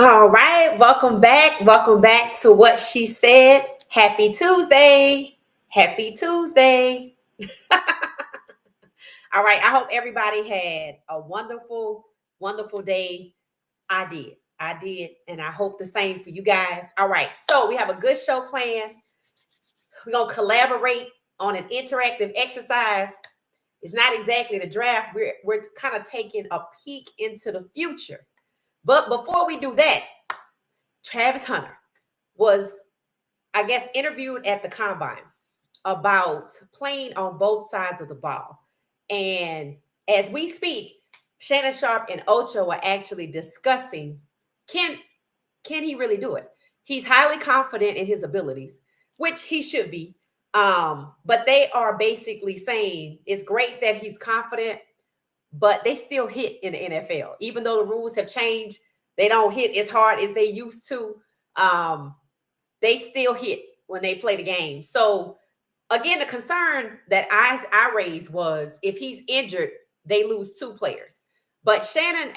All right, welcome back. Welcome back to What She Said. Happy Tuesday. Happy Tuesday. All right, I hope everybody had a wonderful, wonderful day. I did. I did. And I hope the same for you guys. All right, so we have a good show planned. We're going to collaborate on an interactive exercise. It's not exactly the draft, we're kind of taking a peek into the future. But before we do that, Travis Hunter was, I guess, interviewed at the combine about playing on both sides of the ball. And as we speak, Shannon Sharp and Ocho are actually discussing can can he really do it? He's highly confident in his abilities, which he should be. But they are basically saying it's great that he's confident, but they still hit in the NFL. Even though the rules have changed, they don't hit as hard as they used to. Um, they still hit when they play the game. So again, the concern that I raised was if he's injured, they lose two players. But Shannon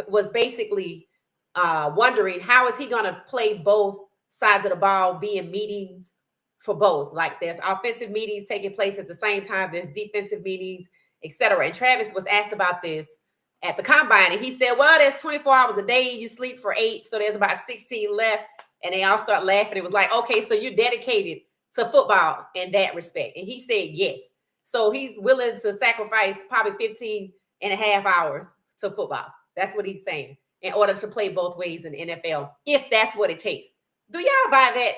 was basically wondering how is he going to play both sides of the ball, be in meetings for both. Like there's offensive meetings taking place at the same time, there's defensive meetings, etc. And Travis was asked about this at the combine, and he said, "Well, there's 24 hours a day. You sleep for 8, so there's about 16 left." And they all start laughing. It was like, "Okay, so you're dedicated to football in that respect." And he said yes. So he's willing to sacrifice probably 15 and a half hours to football. That's what he's saying in order to play both ways in the NFL, if that's what it takes. Do y'all buy that?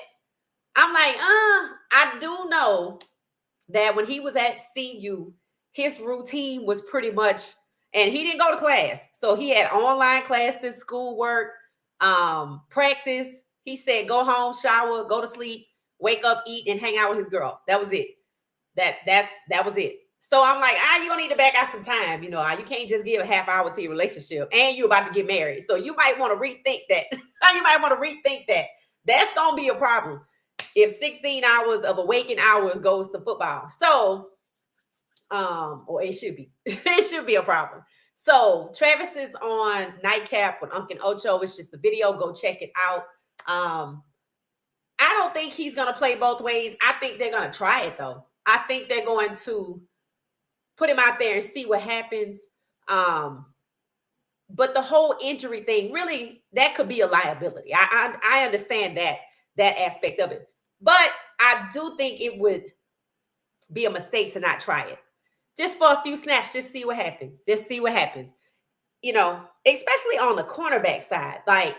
I'm like, I do know that when he was at CU, his routine was pretty much, and he didn't go to class. So he had online classes, schoolwork, practice. He said, go home, shower, go to sleep, wake up, eat, and hang out with his girl. That was it. That was it. So I'm like, you gonna need to back out some time. You can't just give a half hour to your relationship, and you're about to get married. So you might want to rethink that. That's gonna be a problem if 16 hours of awakened hours goes to football. So, or it should be, it should be a problem. So Travis is on Nightcap with Unc and Ocho. It's just a video. Go check it out. I don't think he's going to play both ways. I think they're going to try it, though. I think they're going to put him out there and see what happens. But the whole injury thing, really, that could be a liability. I understand that aspect of it. But I do think it would be a mistake to not try it. Just for a few snaps, just see what happens. Especially on the cornerback side. Like,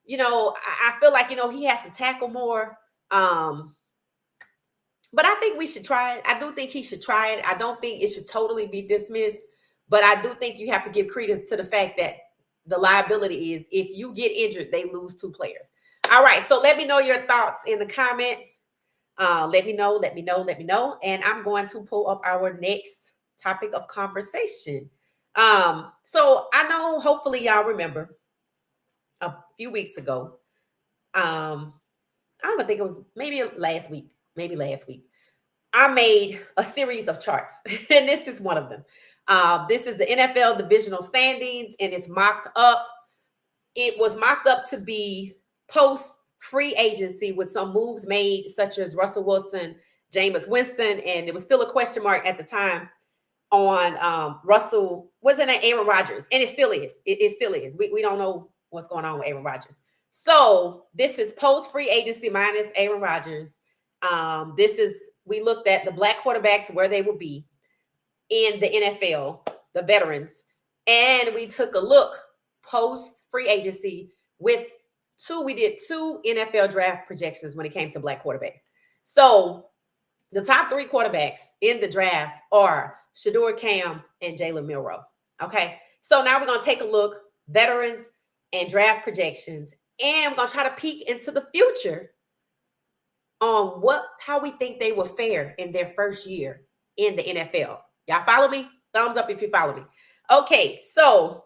I feel like, he has to tackle more. But I think we should try it. I do think he should try it. I don't think it should totally be dismissed. But I do think you have to give credence to the fact that the liability is if you get injured, they lose two players. All right. So let me know your thoughts in the comments. Let me know. And I'm going to pull up our next topic of conversation. So I know, hopefully y'all remember a few weeks ago. I don't think it was maybe last week. I made a series of charts, and this is one of them. This is the NFL divisional standings, and it's mocked up. It was mocked up to be post free agency with some moves made, such as Russell Wilson, Jameis Winston, and it was still a question mark at the time on Russell, wasn't it Aaron Rodgers? And it still is. It still is. We don't know what's going on with Aaron Rodgers. So this is post free agency minus Aaron Rodgers. We looked at the black quarterbacks, where they will be in the NFL, the veterans, and we took a look post free agency with we did two NFL draft projections when it came to black quarterbacks. So the top 3 quarterbacks in the draft are Shedeur Cam and Jalen Milroe. Okay. So now we're going to take a look, veterans and draft projections, and we're going to try to peek into the future on how we think they will fare in their first year in the NFL. Y'all follow me? Thumbs up if you follow me. Okay. So,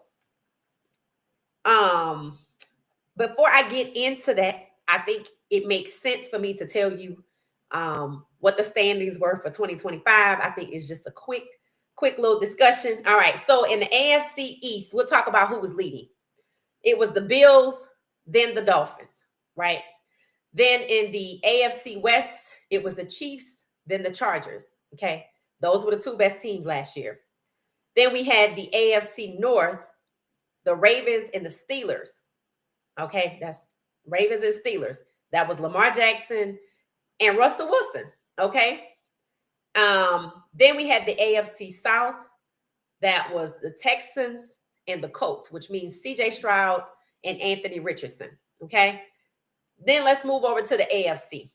before I get into that, I think it makes sense for me to tell you what the standings were for 2025. I think it's just a quick little discussion. All right. So in the AFC East, we'll talk about who was leading. It was the Bills, then the Dolphins, right? Then in the AFC West, it was the Chiefs, then the Chargers. Okay. Those were the two best teams last year. Then we had the AFC North, the Ravens and the Steelers. Okay. That's Ravens and Steelers. That was Lamar Jackson and Russell Wilson. Okay. Then we had the AFC South. That was the Texans and the Colts, which means CJ Stroud and Anthony Richardson. Okay. Then let's move over to the AFC.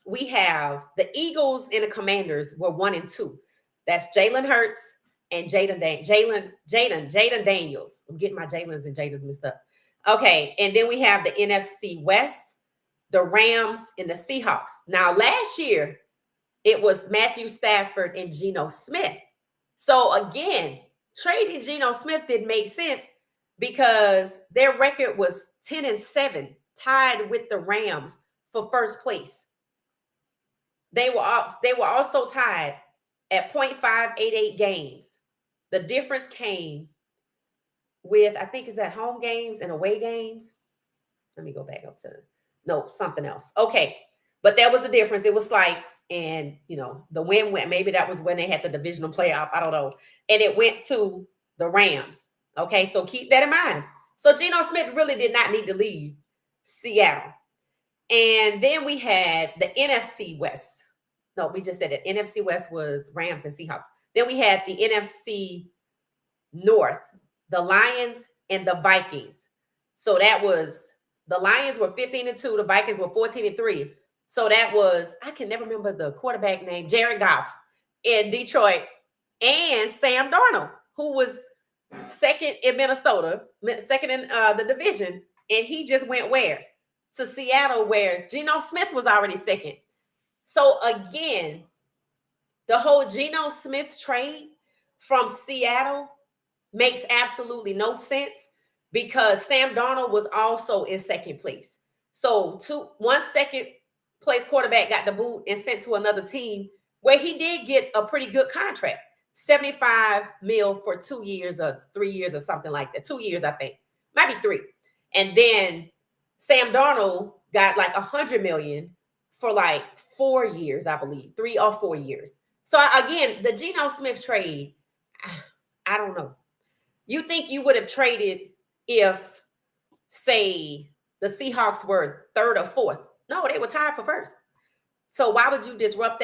We have the Eagles and the Commanders were 1 and 2. That's Jalen Hurts and Jaden Daniels. I'm getting my Jalen's and Jadens mixed up. Okay, and then we have the NFC West, the Rams and the Seahawks. Now, last year, it was Matthew Stafford and Geno Smith. So again, trading Geno Smith didn't make sense because their record was 10-7, tied with the Rams for first place. They were also tied at 0.588 games. The difference came with, I think, is that home games and away games? Let me go back up to something else. Okay. But that was the difference. It was like, and the win went, maybe that was when they had the divisional playoff. I don't know. And it went to the Rams. Okay. So keep that in mind. So Geno Smith really did not need to leave Seattle. And then we had the NFC West. No, we just said it. NFC West was Rams and Seahawks. Then we had the NFC North, the Lions and the Vikings. So that was, the Lions were 15-2, the Vikings were 14-3. So that was, I can never remember the quarterback name, Jared Goff in Detroit, and Sam Darnold, who was second in Minnesota, second in the division. And he just went where? To Seattle, where Geno Smith was already second. So again, the whole Geno Smith trade from Seattle makes absolutely no sense because Sam Darnold was also in second place. So one second place quarterback got the boot and sent to another team where he did get a pretty good contract, $75 million for 2 years or 3 years or something like that. 2 years, I think, might be 3. And then Sam Darnold got like $100 million for like 4 years, I believe, 3 or 4 years. So again, the Geno Smith trade, I don't know. You think you would have traded if, say, the Seahawks were 3rd or 4th? No, they were tied for 1st. So why would you disrupt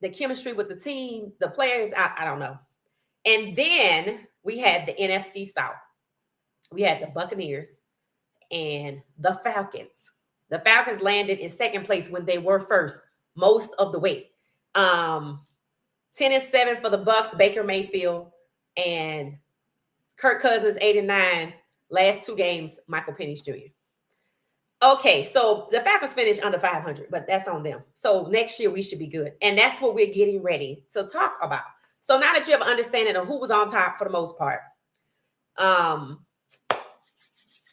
the chemistry with the team, the players? I don't know. And then we had the NFC South. We had the Buccaneers and the Falcons. The Falcons landed in second place when they were first most of the way. 10-7 for the Bucs, Baker Mayfield, and Kirk Cousins, 8-9. Last 2 games, Michael Penix Jr. Okay, so the Falcons finished under 500, but that's on them. So next year we should be good. And that's what we're getting ready to talk about. So now that you have an understanding of who was on top for the most part,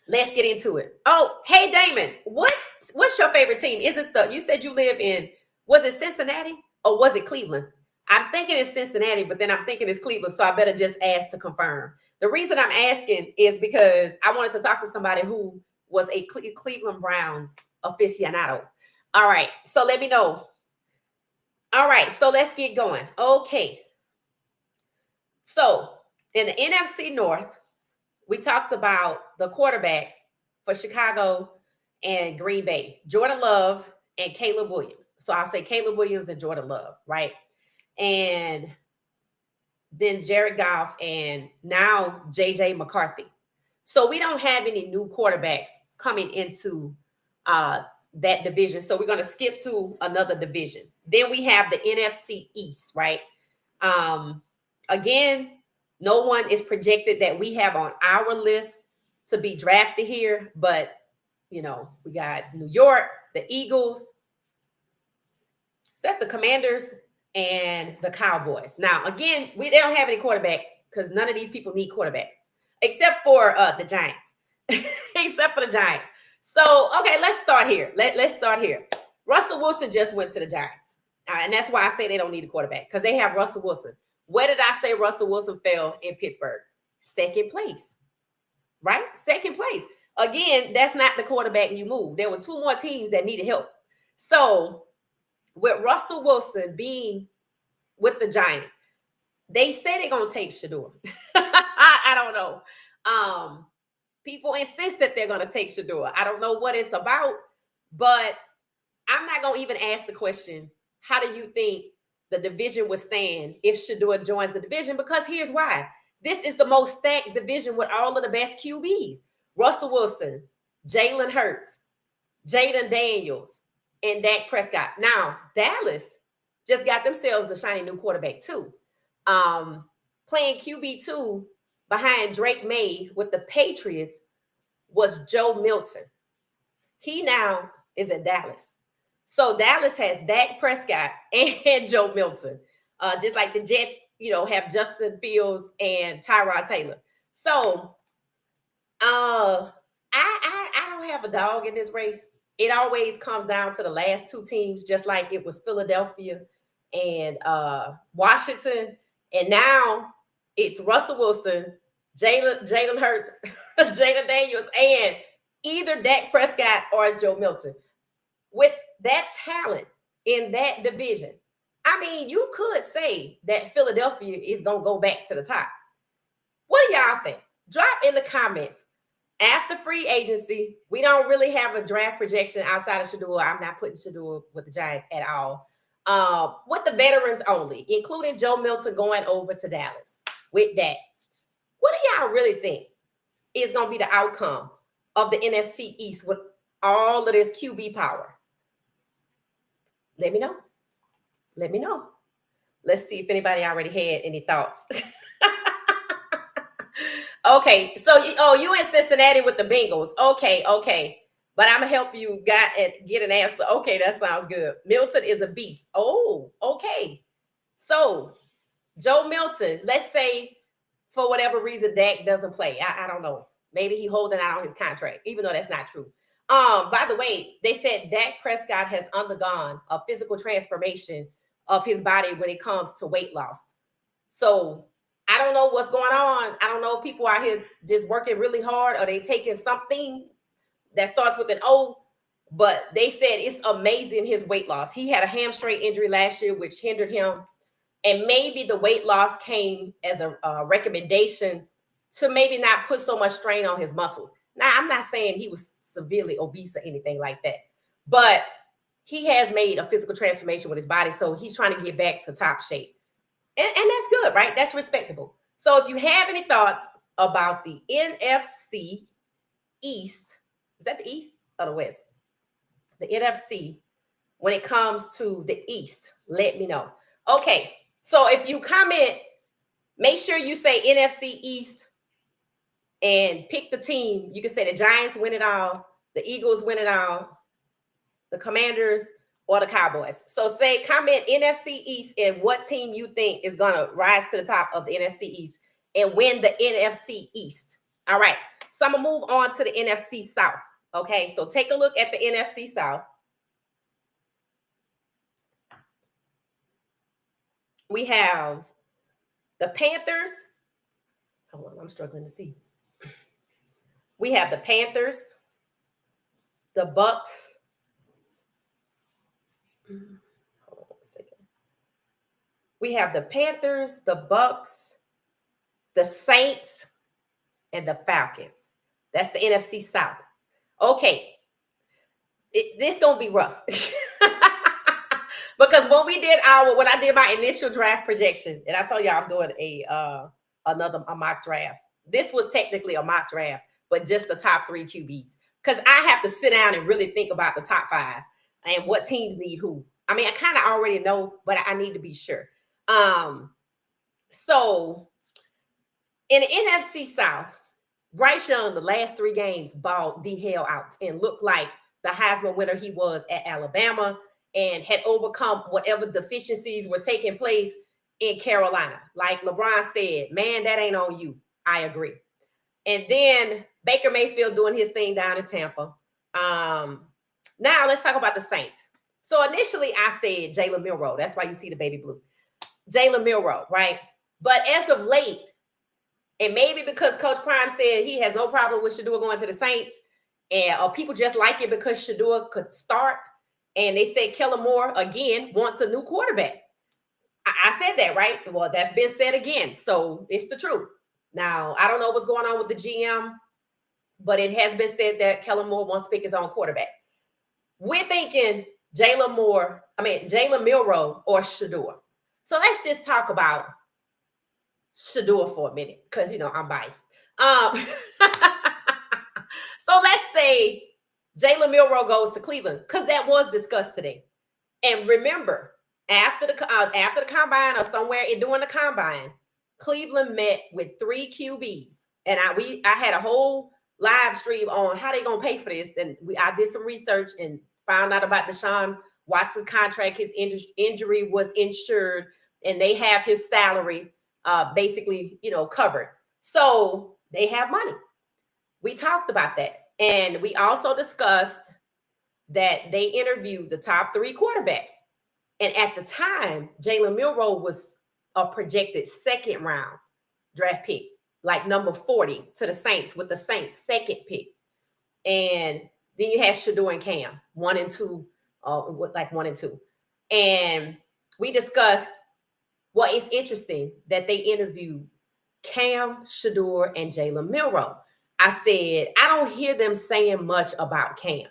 let's get into it. Oh, hey, Damon, what's your favorite team? Is it you said you live in, was it Cincinnati or was it Cleveland? I'm thinking it's Cincinnati, but then I'm thinking it's Cleveland. So I better just ask to confirm. The reason I'm asking is because I wanted to talk to somebody who was a Cleveland Browns aficionado. All right. So let me know. All right. So let's get going. Okay. So in the NFC North, we talked about the quarterbacks for Chicago and Green Bay, Jordan Love and Caleb Williams. So I'll say Caleb Williams and Jordan Love, right? And then Jared Goff and now JJ McCarthy. So we don't have any new quarterbacks coming into that division. So we're going to skip to another division. Then we have the NFC East, right? Again, no one is projected that we have on our list to be drafted here, but we got New York, the Eagles, except the Commanders and the Cowboys. Now, again, they don't have any quarterback because none of these people need quarterbacks except for the Giants. Except for the Giants. So, okay, let's start here. Let's start here. Russell Wilson just went to the Giants. And that's why I say they don't need a quarterback because they have Russell Wilson. Where did I say Russell Wilson fell in Pittsburgh? Second place, right? Second place. Again, that's not the quarterback you move. There were two more teams that needed help. So with Russell Wilson being with the Giants, they say they're gonna take Shedeur. I don't know. People insist that they're gonna take Shedeur. I don't know what it's about, but I'm not gonna even ask the question, how do you think the division would stand if Shedeur joins the division? Because here's why. This is the most stacked division with all of the best QBs. Russell Wilson, Jalen Hurts, Jaden Daniels, and Dak Prescott. Now, Dallas just got themselves a shiny new quarterback too. Playing QB2 behind Drake May with the Patriots was Joe Milton. He now is at Dallas. So Dallas has Dak Prescott and Joe Milton. Just like the Jets, have Justin Fields and Tyrod Taylor. So I don't have a dog in this race. It always comes down to the last two teams, just like it was Philadelphia and Washington. And now it's Russell Wilson, Jalen Hurts, Jaden Daniels, and either Dak Prescott or Joe Milton. With that talent in that division, I mean, you could say that Philadelphia is going to go back to the top. What do y'all think? Drop in the comments. After free agency, we don't really have a draft projection outside of Shedeur. I'm not putting Shedeur with the Giants at all. With the veterans only, including Joe Milton going over to Dallas with that. What do y'all really think is going to be the outcome of the NFC East with all of this QB power? Let me know. Let me know. Let's see if anybody already had any thoughts. Okay, so you in Cincinnati with the Bengals. Okay. But I'm gonna help you get an answer. Okay, that sounds good. Milton is a beast. Oh, okay. So Joe Milton, let's say for whatever reason Dak doesn't play. I don't know. Maybe he holding out on his contract, even though that's not true. By the way, they said Dak Prescott has undergone a physical transformation of his body when it comes to weight loss. So I don't know what's going on. I don't know if people out here just working really hard or they taking something that starts with an O, but they said it's amazing his weight loss. He had a hamstring injury last year, which hindered him. And maybe the weight loss came as a recommendation to maybe not put so much strain on his muscles. Now, I'm not saying he was severely obese or anything like that, but he has made a physical transformation with his body. So he's trying to get back to top shape. And that's good, right? That's respectable. So if you have any thoughts about the NFC East, is that the East or the West? The NFC, when it comes to the East, let me know. Okay, so if you comment, make sure you say NFC East and pick the team. You can say the Giants win it all, the Eagles win it all, the Commanders, or the Cowboys. So comment NFC East and what team you think is going to rise to the top of the NFC East and win the NFC East. All right. So I'm going to move on to the NFC South. Okay. So take a look at the NFC South. We have the Panthers. Hold on. I'm struggling to see. We have the Panthers, the Bucks. Hold on a second. We have the Panthers, the Bucks, the Saints, and the Falcons. That's the NFC South. Okay. This gonna be rough. Because when I did my initial draft projection, and I told you I'm doing a mock draft. This was technically a mock draft, but just the top 3 QBs. Because I have to sit down and really think about the top 5 and what teams need who. I mean, I kind of already know, but I need to be sure. So in the NFC South, Bryce Young, the last 3 games, balled the hell out and looked like the Heisman winner he was at Alabama and had overcome whatever deficiencies were taking place in Carolina. Like LeBron said, man, that ain't on you. I agree. And then Baker Mayfield doing his thing down in Tampa. Now let's talk about the Saints. So initially I said Jalen Milroe. That's why you see the baby blue. Jalen Milroe, right? But as of late, And maybe because Coach Prime said he has no problem with Shedeur going to the Saints, and or people just like it because Shedeur could start. And they said Kellen Moore again wants a new quarterback. I said that, right? Well, that's been said again. So it's the truth. Now, I don't know what's going on with the GM, but it has been said that Kellen Moore wants to pick his own quarterback. We're thinking Jalen Milroe or Shedeur. So let's just talk about Shedeur for a minute, because I'm biased. So let's say Jalen Milroe goes to Cleveland, because that was discussed today. And remember, after the combine or somewhere during the combine, Cleveland met with 3 QBs, and I had a whole live stream on how they gonna pay for this, and I did some research and found out about Deshaun Watson's contract. His injury was insured, and they have his salary basically covered, so they have money. We talked about that, and we also discussed that they interviewed the top 3 quarterbacks. And at the time, Jalen Milroe was a projected 2nd round draft pick, like number 40 to the Saints, with the Saints' 2nd pick. And then you had Shedeur and Cam, 1 and 2, like 1 and 2. And we discussed, well, it's interesting that they interviewed Cam, Shedeur, and Jalen Milroe. I said, I don't hear them saying much about Cam.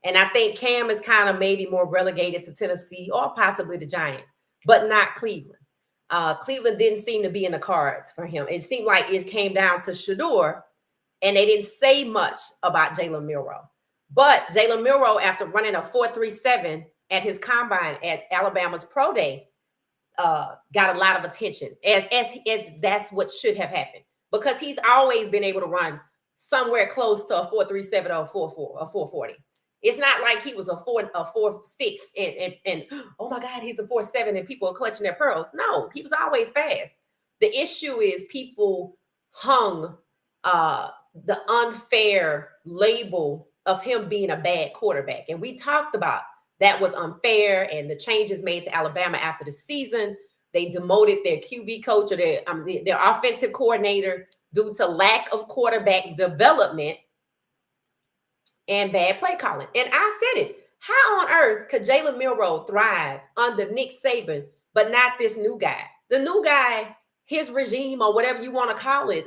And I think Cam is kind of maybe more relegated to Tennessee or possibly the Giants, but not Cleveland. Cleveland didn't seem to be in the cards for him. It seemed like it came down to Shedeur, and they didn't say much about Jalen Milroe. But Jalen Milroe, after running a 4.37 at his combine at Alabama's Pro Day, got a lot of attention, as that's what should have happened, because he's always been able to run somewhere close to a 4.37 or a 4.4 or 4.40. It's not like he was a 4.6 and oh my God, he's a 4.7 and people are clutching their pearls. No, he was always fast. The issue is people hung the unfair label of him being a bad quarterback. And we talked about that was unfair, and the changes made to Alabama after the season. They demoted their QB coach or their offensive coordinator due to lack of quarterback development and bad play calling. And I said it. How on earth could Jalen Milroe thrive under Nick Saban, but not this new guy? The new guy, his regime or whatever you want to call it,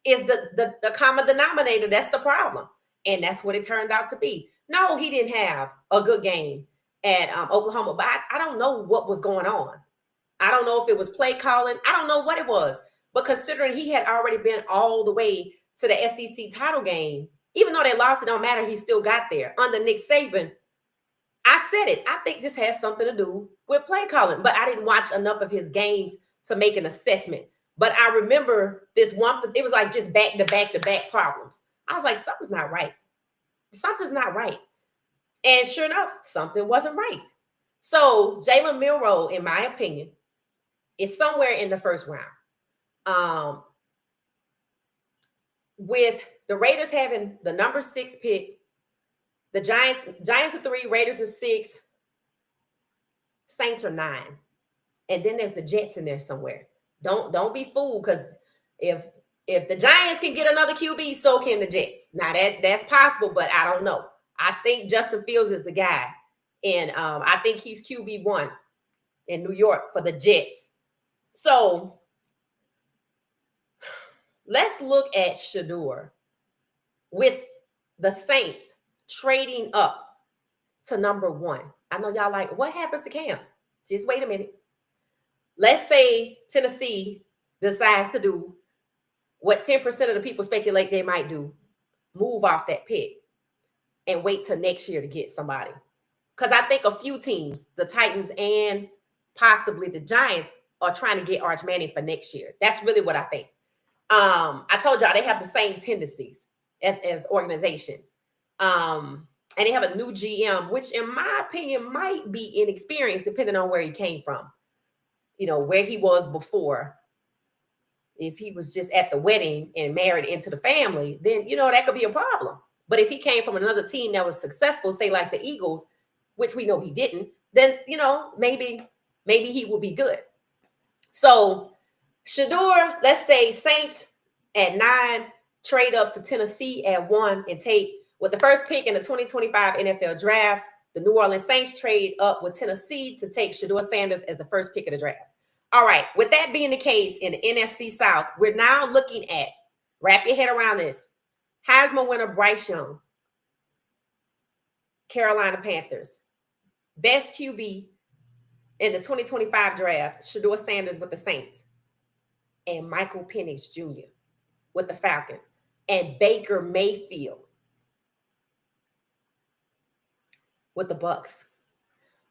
is the common denominator. That's the problem. And that's what it turned out to be. No, he didn't have a good game at Oklahoma, but I don't know what was going on. I don't know if it was play calling. I don't know what it was. But considering he had already been all the way to the SEC title game, even though they lost, it don't matter. He still got there under Nick Saban. I said it. I think this has something to do with play calling, but I didn't watch enough of his games to make an assessment. But I remember this one, it was like just back-to-back problems. I was like, something's not right. Something's not right. And sure enough, something wasn't right. So Jalen Milroe, in my opinion, is somewhere in the 1st round. With the Raiders having the number 6 pick, the Giants are 3, Raiders are 6, Saints are 9. And then there's the Jets in there somewhere. Don't be fooled, because if the Giants can get another QB, so can the Jets. Now that's possible, but I don't know. I think Justin Fields is the guy. And I think he's QB1 in New York for the Jets. So let's look at Shedeur with the Saints trading up to number 1. I know y'all like, what happens to Cam? Just wait a minute. Let's say Tennessee decides to do what 10% of the people speculate they might do, move off that pick and wait till next year to get somebody. Because I think a few teams, the Titans and possibly the Giants, are trying to get Arch Manning for next year. That's really what I think. I told y'all they have the same tendencies as organizations. And they have a new GM, which in my opinion might be inexperienced depending on where he came from. Where he was before. If he was just at the wedding and married into the family, then, that could be a problem. But if he came from another team that was successful, say like the Eagles, which we know he didn't, then, maybe he will be good. So Shedeur, let's say Saints at 9, trade up to Tennessee at 1, and take with the first pick in the 2025 NFL draft. The New Orleans Saints trade up with Tennessee to take Shedeur Sanders as the first pick of the draft. All right, with that being the case in the NFC South, we're now looking at, wrap your head around this, Heisman winner Bryce Young, Carolina Panthers. Best QB in the 2025 draft, Shedeur Sanders with the Saints. And Michael Penix Jr. with the Falcons. And Baker Mayfield with the Bucks.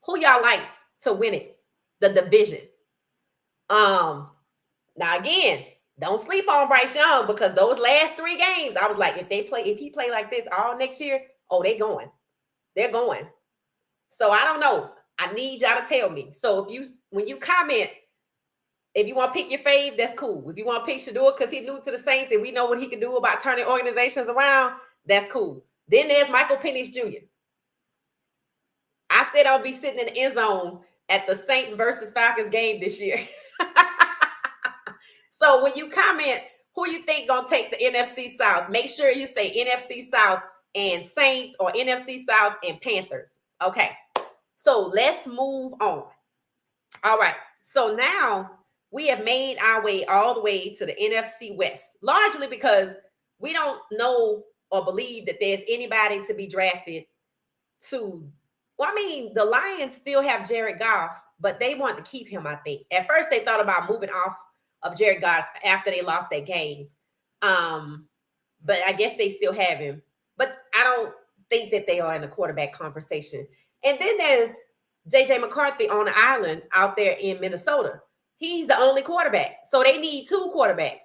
Who y'all like to win it? The division. Now again, don't sleep on Bryce Young, because those last 3 games, I was like, if he play like this all next year, oh, they're going. So I don't know. I need y'all to tell me. So when you comment, if you want to pick your fave, that's cool. If you want to pick Shedeur because he's new to the Saints and we know what he can do about turning organizations around, that's cool. Then there's Michael Penix Jr. I said I'll be sitting in the end zone at the Saints versus Falcons game this year. So when you comment who you think gonna take the NFC South, make sure you say NFC South and Saints or NFC South and Panthers. Okay, so let's move on. All right, so now we have made our way all the way to the NFC West, largely because we don't know or believe that there's anybody to be drafted to. Well, I mean, the Lions still have Jared Goff, but they want to keep him, I think. At first, they thought about moving off of Jared Goff after they lost that game. But I guess they still have him. But I don't think that they are in the quarterback conversation. And then there's J.J. McCarthy on the island out there in Minnesota. He's the only quarterback. So they need 2 quarterbacks.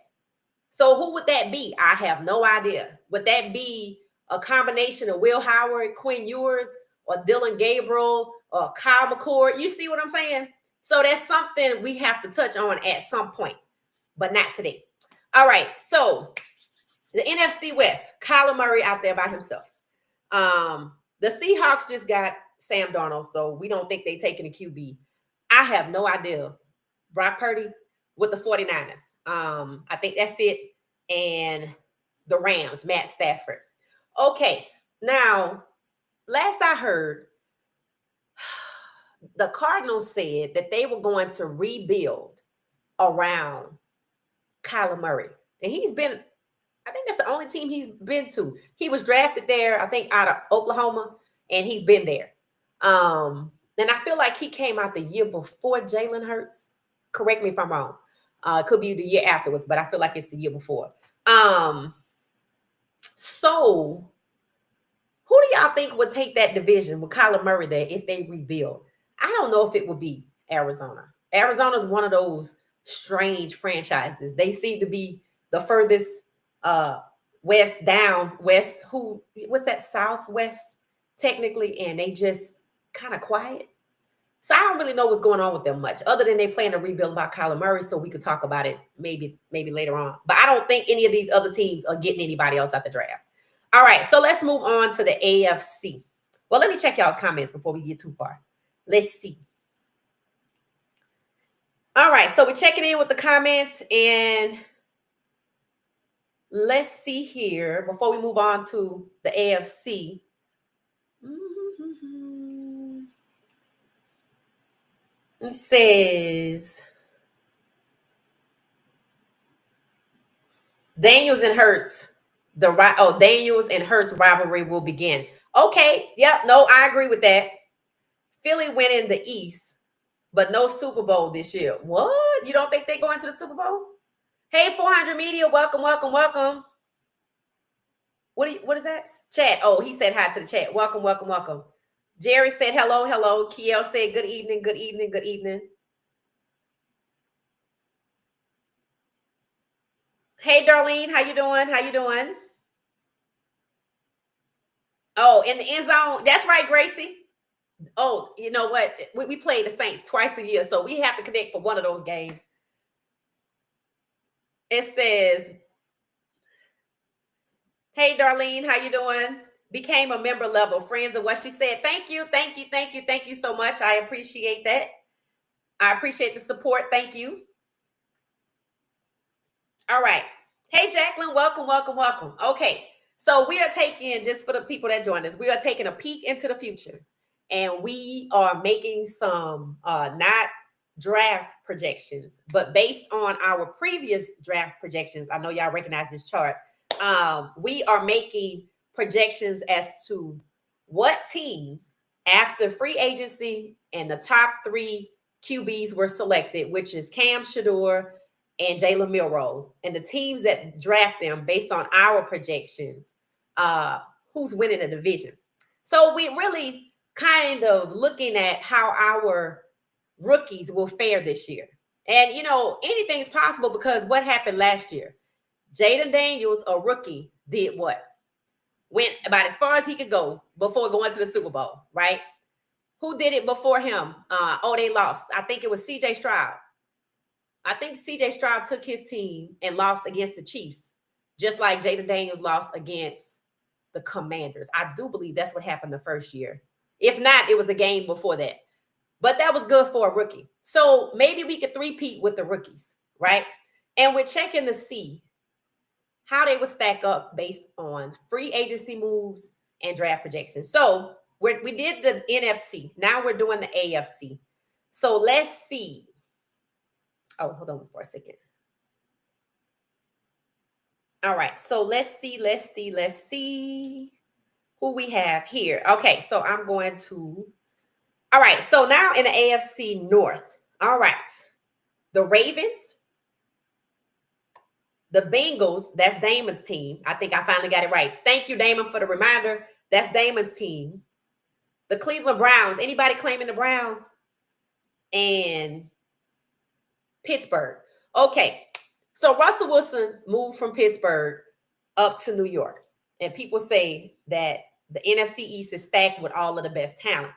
So who would that be? I have no idea. Would that be a combination of Will Howard, Quinn Ewers, or Dylan Gabriel, or Kyle McCord? You see what I'm saying? So that's something we have to touch on at some point, but not today. All right, so the NFC West, Kyler Murray out there by himself. The Seahawks just got Sam Darnold, so we don't think they're taking a QB. I have no idea. Brock Purdy with the 49ers. I think that's it. And the Rams, Matt Stafford. Okay, now, last I heard, the Cardinals said that they were going to rebuild around Kyler Murray. And he's been, I think that's the only team he's been to. He was drafted there, I think, out of Oklahoma, and he's been there. And I feel like he came out the year before Jalen Hurts. Correct me if I'm wrong. It could be the year afterwards, but I feel like it's the year before. So who do y'all think would take that division with Kyler Murray there if they rebuild? I don't know if it would be Arizona. Arizona's one of those strange franchises. They seem to be the furthest west. Who was that? Southwest, technically, and they just kind of quiet. So I don't really know what's going on with them much, other than they plan to rebuild about Kyler Murray, so we could talk about it maybe later on. But I don't think any of these other teams are getting anybody else out the draft. All right, so let's move on to the AFC. Well, let me check y'all's comments before we get too far. Let's see. All right, so we're checking in with the comments, and let's see here before we move on to the AFC. It says Daniels and Hurts rivalry will begin. Okay, yep, no, I agree with that. Philly winning the East, but no Super Bowl this year. What? You don't think they're going to the Super Bowl? Hey, 400 Media, welcome. What is that? Chat. Oh, he said hi to the chat. Welcome. Jerry said hello. Kiel said good evening. Hey, Darlene, how you doing? Oh, in the end zone. That's right, Gracie. Oh, you know what? We play the Saints twice a year, so we have to connect for one of those games. It says, hey, Darlene, how you doing? Became a member level. Friends of what she said. Thank you so much. I appreciate that. I appreciate the support. Thank you. All right. Hey, Jacqueline, welcome, welcome, welcome. Okay, so we are taking, just for the people that joined us, we are taking a peek into the future, and we are making some not draft projections, but based on our previous draft projections. I know y'all recognize this chart. We are making projections as to what teams after free agency and the top three QBs were selected, which is Cam Shador and Jalen Milroe, and the teams that draft them based on our projections, who's winning the division. So we really kind of looking at how our rookies will fare this year. And anything's possible because what happened last year? Jaden Daniels, a rookie, did what? Went about as far as he could go before going to the Super Bowl, right? Who did it before him? They lost. I think it was CJ Stroud. I think CJ Stroud took his team and lost against the Chiefs, just like Jaden Daniels lost against the Commanders. I do believe that's what happened the first year. If not, it was the game before that. But that was good for a rookie. So maybe we could three-peat with the rookies, right? And we're checking to see how they would stack up based on free agency moves and draft projections. So we did the NFC. Now we're doing the AFC. So let's see. Oh, hold on for a second. All right. So let's see who we have here. Okay. So I'm going to. All right. So now in the AFC North. All right. The Ravens, the Bengals, that's Damon's team. I think I finally got it right. Thank you, Damon, for the reminder. That's Damon's team. The Cleveland Browns. Anybody claiming the Browns? And Pittsburgh. Okay. So Russell Wilson moved from Pittsburgh up to New York. And people say that the NFC East is stacked with all of the best talent.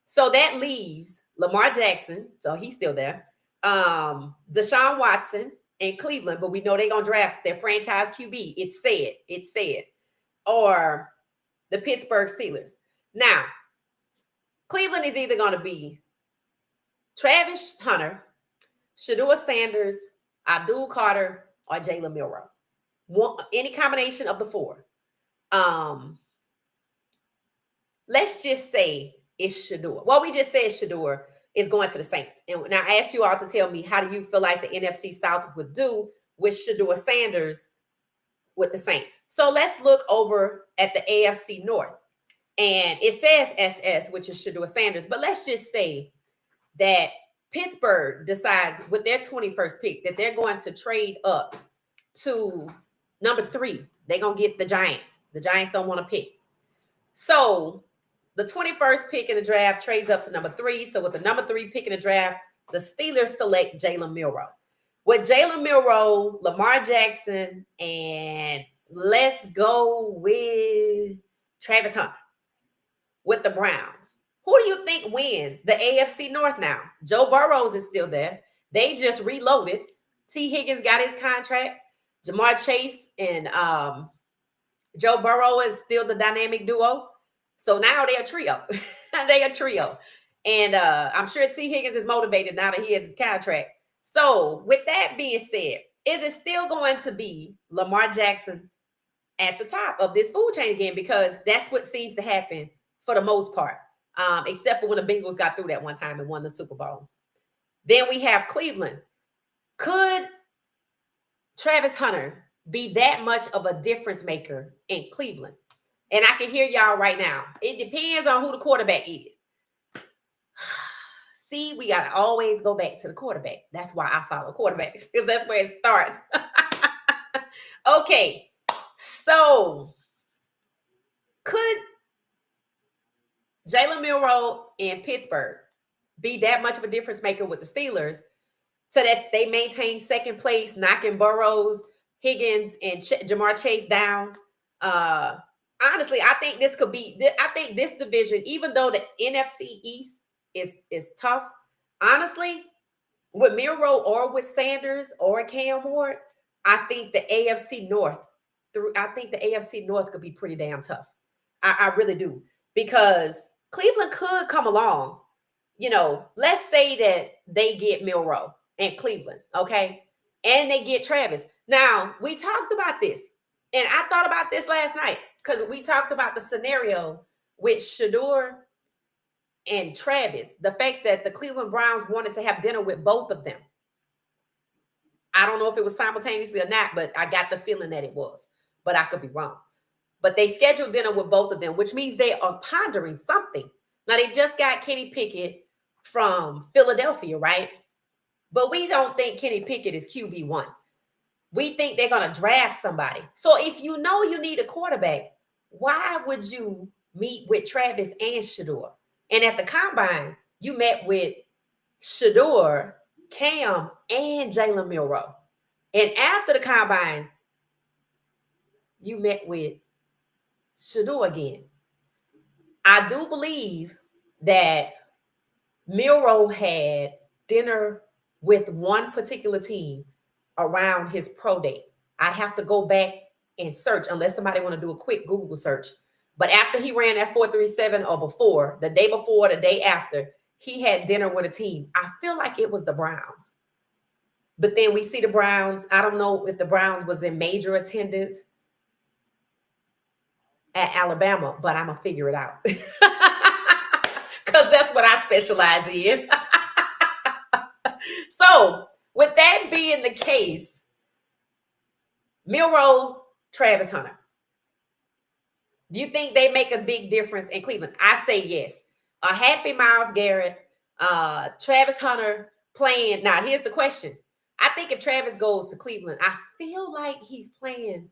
So that leaves Lamar Jackson. So he's still there. Deshaun Watson in Cleveland, but we know they're going to draft their franchise QB. It's said. Or the Pittsburgh Steelers. Now, Cleveland is either going to be Travis Hunter, Shedeur Sanders, Abdul Carter, or Jalen Milroe. Any combination of the four. Let's just say it's Shedeur. Well, we just said Shedeur is going to the Saints. And now I ask you all to tell me, how do you feel like the NFC South would do with Shedeur Sanders with the Saints? So let's look over at the AFC North. And it says SS, which is Shedeur Sanders. But let's just say that Pittsburgh decides with their 21st pick that they're going to trade up to number 3. They're going to get the Giants. The Giants don't want to pick. So the 21st pick in the draft trades up to number 3. So with the number 3 pick in the draft, the Steelers select Jalen Milroe. With Jalen Milroe, Lamar Jackson, and let's go with Travis Hunter with the Browns. Who do you think wins the AFC North now? Joe Burrows is still there. They just reloaded. T. Higgins got his contract. Jamar Chase and Joe Burrow is still the dynamic duo. So now they're a trio. They're a trio. And I'm sure T. Higgins is motivated now that he has his contract. So with that being said, is it still going to be Lamar Jackson at the top of this food chain again? Because that's what seems to happen for the most part, except for when the Bengals got through that one time and won the Super Bowl. Then we have Cleveland. Could Travis Hunter be that much of a difference maker in Cleveland? And I can hear y'all right now. It depends on who the quarterback is. See, we got to always go back to the quarterback. That's why I follow quarterbacks, because that's where it starts. Okay, so could Jalen Milroe in Pittsburgh be that much of a difference maker with the Steelers so that they maintain second place, knocking Burrows, Higgins, and Jamar Chase down? Honestly, I think this could be. I think this division, even though the NFC East is tough, honestly, with Milroe or with Sanders or Cam Ward, I think the AFC North. I think the AFC North could be pretty damn tough. I really do, because Cleveland could come along. Let's say that they get Milroe and Cleveland, okay, and they get Travis. Now, we talked about this, and I thought about this last night because we talked about the scenario with Shedeur and Travis, the fact that the Cleveland Browns wanted to have dinner with both of them. I don't know if it was simultaneously or not, but I got the feeling that it was, but I could be wrong. But they scheduled dinner with both of them, which means they are pondering something. Now, they just got Kenny Pickett from Philadelphia, right? But we don't think Kenny Pickett is QB1. We think they're going to draft somebody. So if you know you need a quarterback, why would you meet with Travis and Shedeur? And at the combine, you met with Shedeur, Cam, and Jalen Milroe. And after the combine, you met with Shedeur again. I do believe that Milroe had dinner with one particular team around his pro day. I'd have to go back and search unless somebody want to do a quick Google search. But after he ran that 4.37 or before, the day before, the day after, he had dinner with a team. I feel like it was the Browns. But then we see the Browns. I don't know if the Browns was in major attendance at Alabama, but I'm going to figure it out. Because that's what I specialize in. So, with that being the case, Milroe, Travis Hunter. Do you think they make a big difference in Cleveland? I say yes. A happy Myles Garrett, Travis Hunter playing. Now, here's the question. I think if Travis goes to Cleveland, I feel like he's playing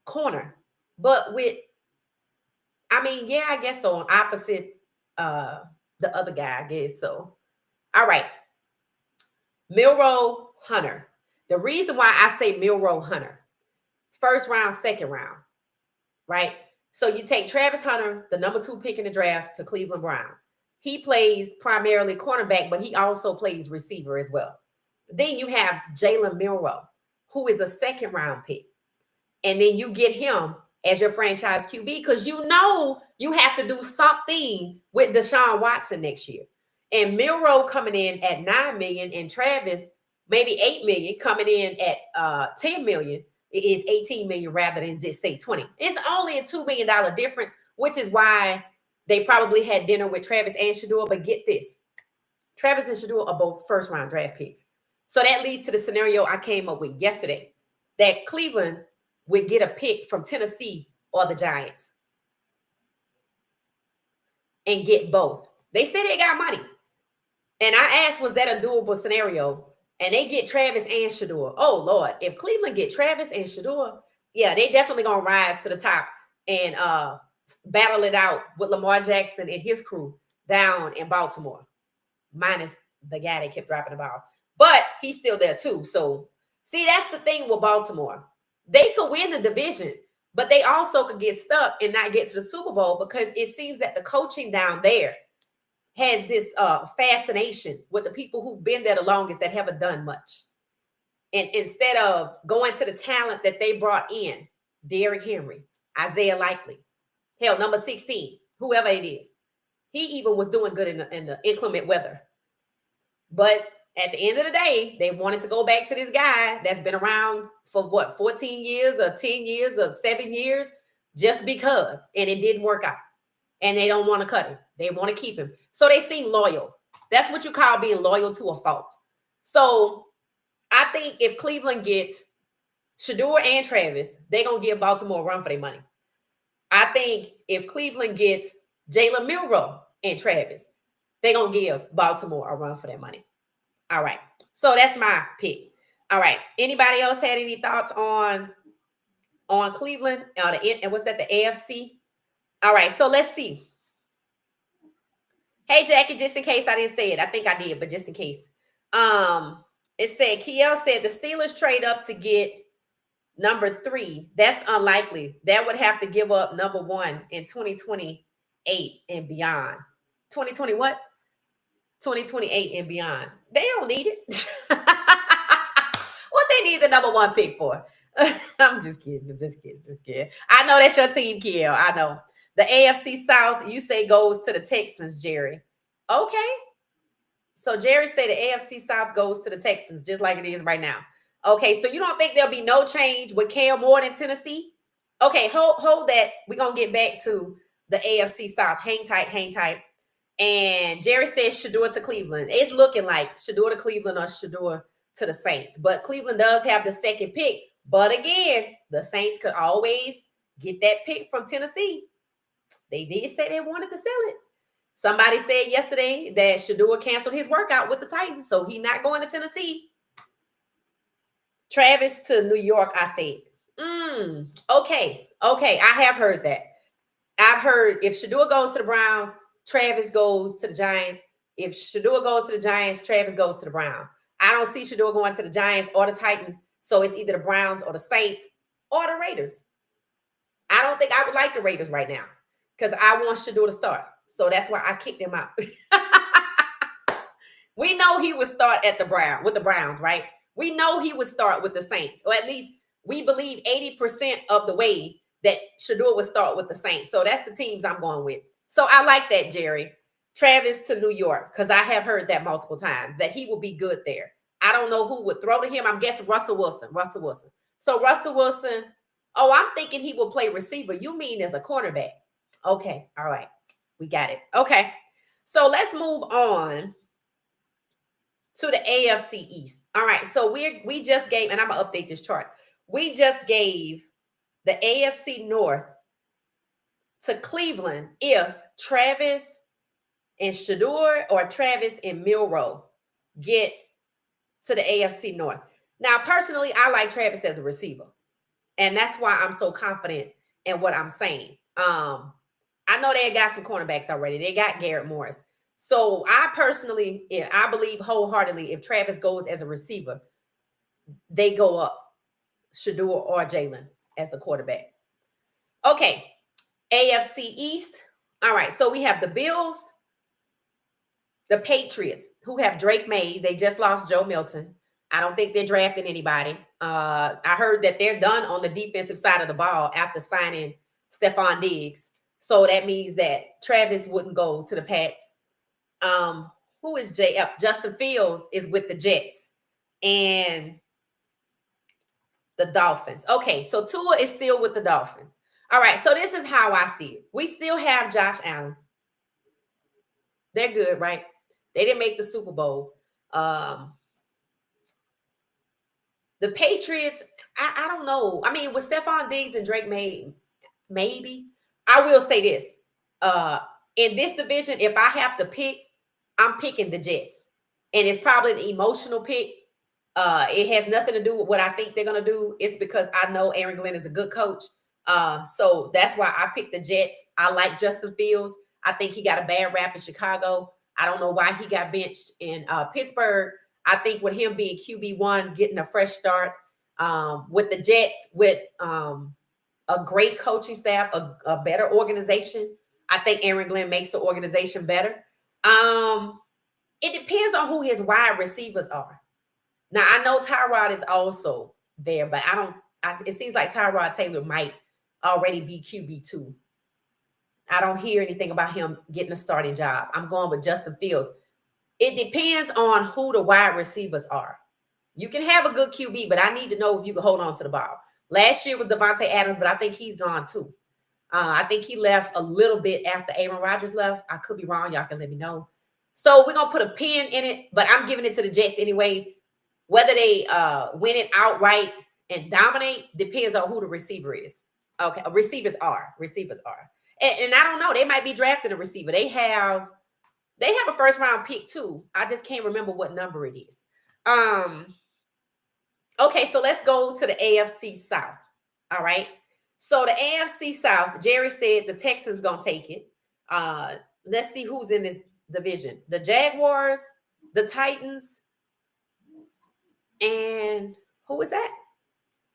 corner. But I guess so. On opposite the other guy, I guess so. All right. Milroe, Hunter. The reason why I say Milroe, Hunter, first round, second round, right? So you take Travis Hunter, the number 2 pick in the draft, to Cleveland Browns. He plays primarily cornerback, but he also plays receiver as well. Then you have Jalen Milroe, who is a second round pick. And then you get him as your franchise QB because you know you have to do something with Deshaun Watson next year. And Milroe coming in at $9 million and Travis maybe $8 million coming in at $10 million. It is $18 million rather than just say 20. It's only a $2 million difference, which is why they probably had dinner with Travis and Shedeur. But get this, Travis and Shedeur are both first round draft picks. So that leads to the scenario I came up with yesterday, that Cleveland would get a pick from Tennessee or the Giants and get both. They say they got money. And I asked, was that a doable scenario? And they get Travis and Shedeur. Oh, Lord. If Cleveland get Travis and Shedeur, yeah, they definitely going to rise to the top and battle it out with Lamar Jackson and his crew down in Baltimore. Minus the guy that kept dropping the ball. But he's still there too. So, see, that's the thing with Baltimore. They could win the division, but they also could get stuck and not get to the Super Bowl because it seems that the coaching down there has this fascination with the people who've been there the longest that haven't done much. And instead of going to the talent that they brought in, Derrick Henry, Isaiah Likely, hell, number 16, whoever it is, he even was doing good in the inclement weather. But at the end of the day, they wanted to go back to this guy that's been around for 14 years or 10 years or 7 years, just because, and it didn't work out. And they don't want to cut him. They want to keep him. So they seem loyal. That's what you call being loyal to a fault. So I think if Cleveland gets Shedeur and Travis, they're going to give Baltimore a run for their money. I think if Cleveland gets Jalen Milroe and Travis, they're going to give Baltimore a run for their money. All right. So that's my pick. All right. Anybody else had any thoughts on Cleveland? And what's that, the AFC? All right, so let's see. Hey, Jackie, just in case I didn't say it. I think I did, but just in case. It said, Kiel said the Steelers trade up to get number 3. That's unlikely. That would have to give up number 1 in 2028 and beyond. 2020 what? 2028 and beyond. They don't need it. What they need the number 1 pick for? I'm just kidding. I know that's your team, Kiel. I know. The AFC South, you say goes to the Texans, Jerry. Okay. So Jerry said the AFC South goes to the Texans, just like it is right now. Okay, so you don't think there'll be no change with Cam Ward in Tennessee? Okay, hold that. We're gonna get back to the AFC South. Hang tight, hang tight. And Jerry says Shedeur to Cleveland. It's looking like Shedeur to Cleveland or Shedeur to the Saints. But Cleveland does have the second pick. But again, the Saints could always get that pick from Tennessee. They did say they wanted to sell it. Somebody said yesterday that Shedeur canceled his workout with the Titans, so he's not going to Tennessee. Travis to New York, I think. Okay. I have heard that. I've heard if Shedeur goes to the Browns, Travis goes to the Giants. If Shedeur goes to the Giants, Travis goes to the Browns. I don't see Shedeur going to the Giants or the Titans, so it's either the Browns or the Saints or the Raiders. I don't think I would like the Raiders right now because I want Shedeur to start. So that's why I kicked him out. We know he would start with the Browns, right? We know he would start with the Saints, or at least we believe 80% of the way that Shedeur would start with the Saints. So that's the teams I'm going with. So I like that, Jerry. Travis to New York, because I have heard that multiple times, that he will be good there. I don't know who would throw to him. I'm guessing Russell Wilson. So Russell Wilson, I'm thinking he will play receiver. You mean as a cornerback. Okay, all right. We got it. Okay, so let's move on to the AFC East. All right, so we just gave, and I'm gonna update this chart. We just gave the AFC North to Cleveland if Travis and Shedeur or Travis and Milroe get to the AFC North. Now, personally, I like Travis as a receiver, and that's why I'm so confident in what I'm saying. I know they got some cornerbacks already. They got Garrett Morris. So I believe wholeheartedly if Travis goes as a receiver, they go up Shedeur or Jalen as the quarterback. Okay, AFC East. All right, so we have the Bills, the Patriots, who have Drake May. They just lost Joe Milton. I don't think they're drafting anybody. I heard that they're done on the defensive side of the ball after signing Stephon Diggs. So that means that Travis wouldn't go to the Pats. Who is Justin Fields is with the Jets and the Dolphins. Okay, so Tua is still with the Dolphins. All right, so this is how I see it. We still have Josh Allen. They're good, right? They didn't make the Super Bowl. The Patriots, I don't know. I mean, with Stephon Diggs and Drake May, maybe. I will say this. In this division, if I have to pick, I'm picking the Jets. And it's probably an emotional pick. It has nothing to do with what I think they're going to do. It's because I know Aaron Glenn is a good coach. So that's why I picked the Jets. I like Justin Fields. I think he got a bad rap in Chicago. I don't know why he got benched in Pittsburgh. I think with him being QB1, getting a fresh start with the Jets, with a great coaching staff, a better organization, I think Aaron Glenn makes the organization better. It depends on who his wide receivers are. Now, I know Tyrod is also there, but it seems like Tyrod Taylor might already be QB2. I don't hear anything about him getting a starting job. I'm going with Justin Fields. It depends on who the wide receivers are. You can have a good QB, but I need to know if you can hold on to the ball. Last year was Devontae Adams, but I think he's gone too. I think he left a little bit after Aaron Rodgers left. I could be wrong. Y'all can let me know. So we're going to put a pin in it, but I'm giving it to the Jets anyway. Whether they win it outright and dominate depends on who the receiver is. Okay, receivers are. And I don't know. They might be drafting a receiver. They have a first round pick too. I just can't remember what number it is. Okay, so let's go to the AFC South. All right. So the AFC South, Jerry said the Texans gonna take it. Let's see who's in this division. The Jaguars, the Titans, and who is that?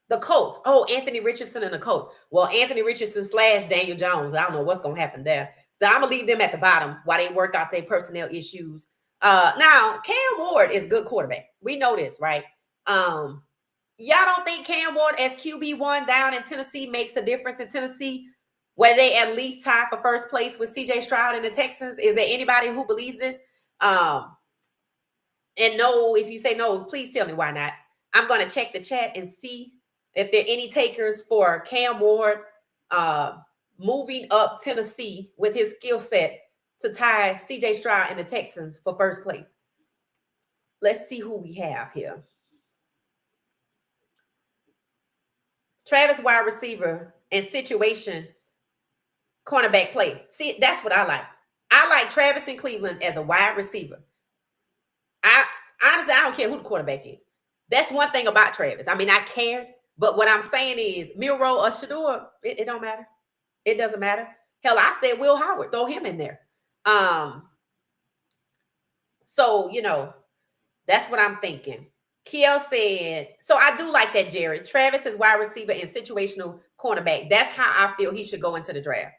The Colts. Oh, Anthony Richardson and the Colts. Well, Anthony Richardson / Daniel Jones. I don't know what's going to happen there. So I'm going to leave them at the bottom while they work out their personnel issues. Now, Cam Ward is a good quarterback. We know this, right? Y'all don't think Cam Ward as QB1 down in Tennessee makes a difference in Tennessee? Where they at least tie for first place with CJ Stroud and the Texans? Is there anybody who believes this? And no, if you say no, please tell me why not. I'm going to check the chat and see if there are any takers for Cam Ward moving up Tennessee with his skill set to tie CJ Stroud and the Texans for first place. Let's see who we have here. Travis, wide receiver, and situation cornerback play. See, that's what I like. I like Travis in Cleveland as a wide receiver. I honestly, I don't care who the quarterback is. That's one thing about Travis. I mean, I care, but what I'm saying is Milroe or Shedeur, it don't matter. It doesn't matter. Hell, I said Will Howard, throw him in there. So that's what I'm thinking. Kiel said, so I do like that, Jared. Travis is wide receiver and situational cornerback. That's how I feel he should go into the draft.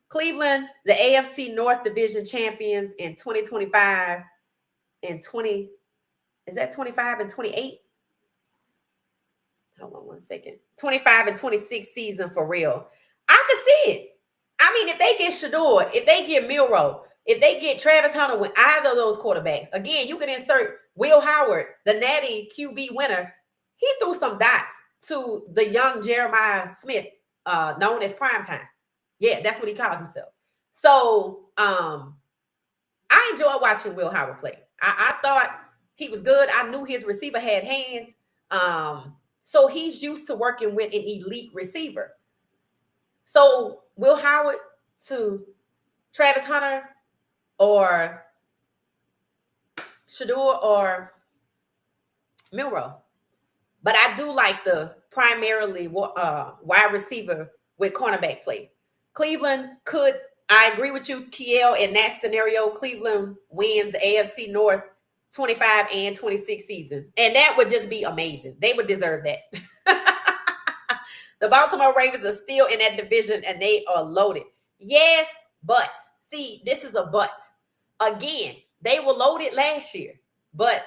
Cleveland, the AFC North Division champions in 2025 and 20. Is that 25 and 28? Hold on one second. 25 and 26 season for real. I can see it. I mean, if they get Shedeur, if they get Milroe, if they get Travis Hunter with either of those quarterbacks, again, you can insert Will Howard, the natty QB winner. He threw some dots to the young Jeremiah Smith, known as Primetime. Yeah, that's what he calls himself. So I enjoy watching Will Howard play. I thought he was good. I knew his receiver had hands. So he's used to working with an elite receiver. So Will Howard to Travis Hunter or Shedeur or Milroe. But I do like the primarily wide receiver with cornerback play. Cleveland could, I agree with you, Kiel, in that scenario, Cleveland wins the AFC North 25 and 26 season. And that would just be amazing. They would deserve that. The Baltimore Ravens are still in that division and they are loaded. Yes, but see, this is a but. Again, they were loaded last year, but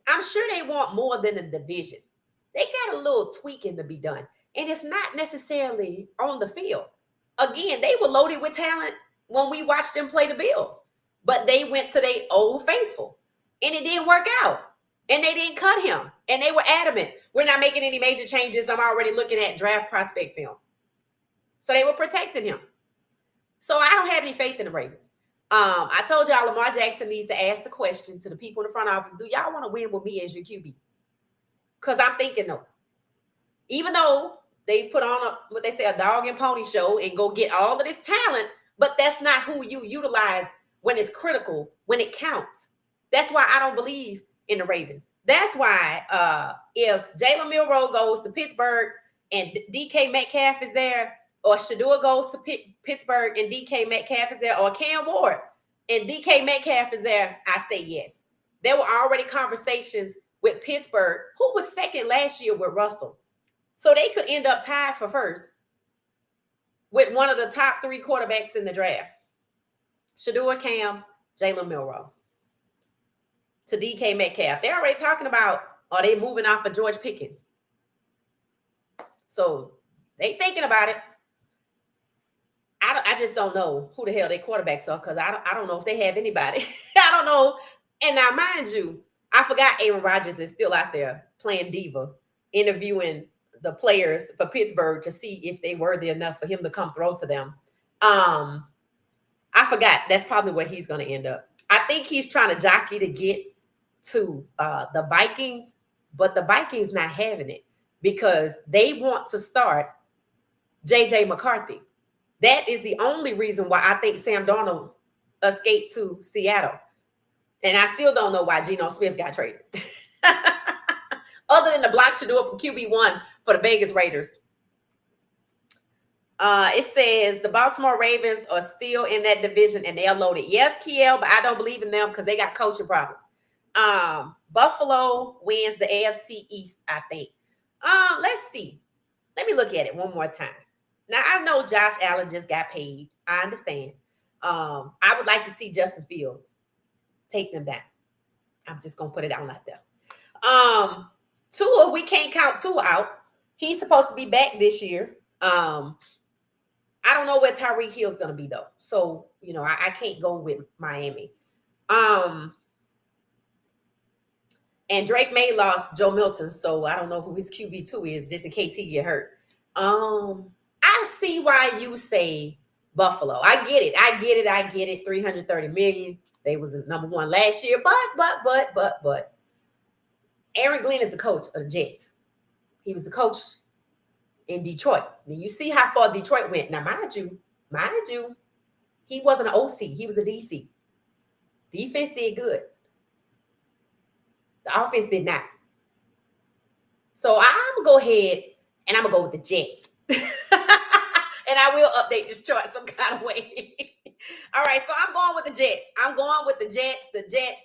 I'm sure they want more than a division. They got a little tweaking to be done, and it's not necessarily on the field. Again, they were loaded with talent when we watched them play the Bills, but they went to their old faithful, and it didn't work out, and they didn't cut him, and they were adamant. We're not making any major changes. I'm already looking at draft prospect film. So they were protecting him. So I don't have any faith in the Ravens. I told y'all Lamar Jackson needs to ask the question to the people in the front office, do y'all want to win with me as your QB? Because I'm thinking no. Even though they put on a dog and pony show and go get all of this talent, but that's not who you utilize when it's critical, when it counts. That's why I don't believe in the Ravens. That's why if Jalen Milroe goes to Pittsburgh and DK Metcalf is there, or Shedeur goes to Pittsburgh and DK Metcalf is there, or Cam Ward and DK Metcalf is there, I say yes. There were already conversations with Pittsburgh, who was second last year with Russell. So they could end up tied for first with one of the top 3 quarterbacks in the draft. Shedeur, Cam, Jalen Milroe. To DK Metcalf. They're already talking about, are they moving off of George Pickens? So they thinking about it. I just don't know who the hell their quarterbacks are, because I don't know if they have anybody. I don't know. And now, mind you, I forgot Aaron Rodgers is still out there playing diva, interviewing the players for Pittsburgh to see if they worthy enough for him to come throw to them. I forgot. That's probably where he's going to end up. I think he's trying to jockey to get to the Vikings, but the Vikings not having it because they want to start J.J. McCarthy. That is the only reason why I think Sam Darnold escaped to Seattle. And I still don't know why Geno Smith got traded. Other than the block Shedeur from QB1 for the Vegas Raiders. It says the Baltimore Ravens are still in that division and they're loaded. Yes, Kiel, but I don't believe in them because they got coaching problems. Buffalo wins the AFC East, I think. Let's see. Let me look at it one more time. Now, I know Josh Allen just got paid. I understand. I would like to see Justin Fields take them down. I'm just going to put it out there. Tua, we can't count Tua out. He's supposed to be back this year. I don't know where Tyreek Hill's going to be, though. So, I can't go with Miami. And And Drake May lost Joe Milton, so I don't know who his QB2 is, just in case he get hurt. I see why you say Buffalo. I get it. I get it. 330 million. They was number one last year, but Aaron Glenn is the coach of the Jets. He was the coach in Detroit. Now you see how far Detroit went. Now, mind you, he wasn't an OC. He was a DC. Defense did good. The offense did not. So I'm going to go ahead and I'm going to go with the Jets. And I will update this chart some kind of way. All right, so I'm going with the Jets. I'm going with the Jets. The Jets,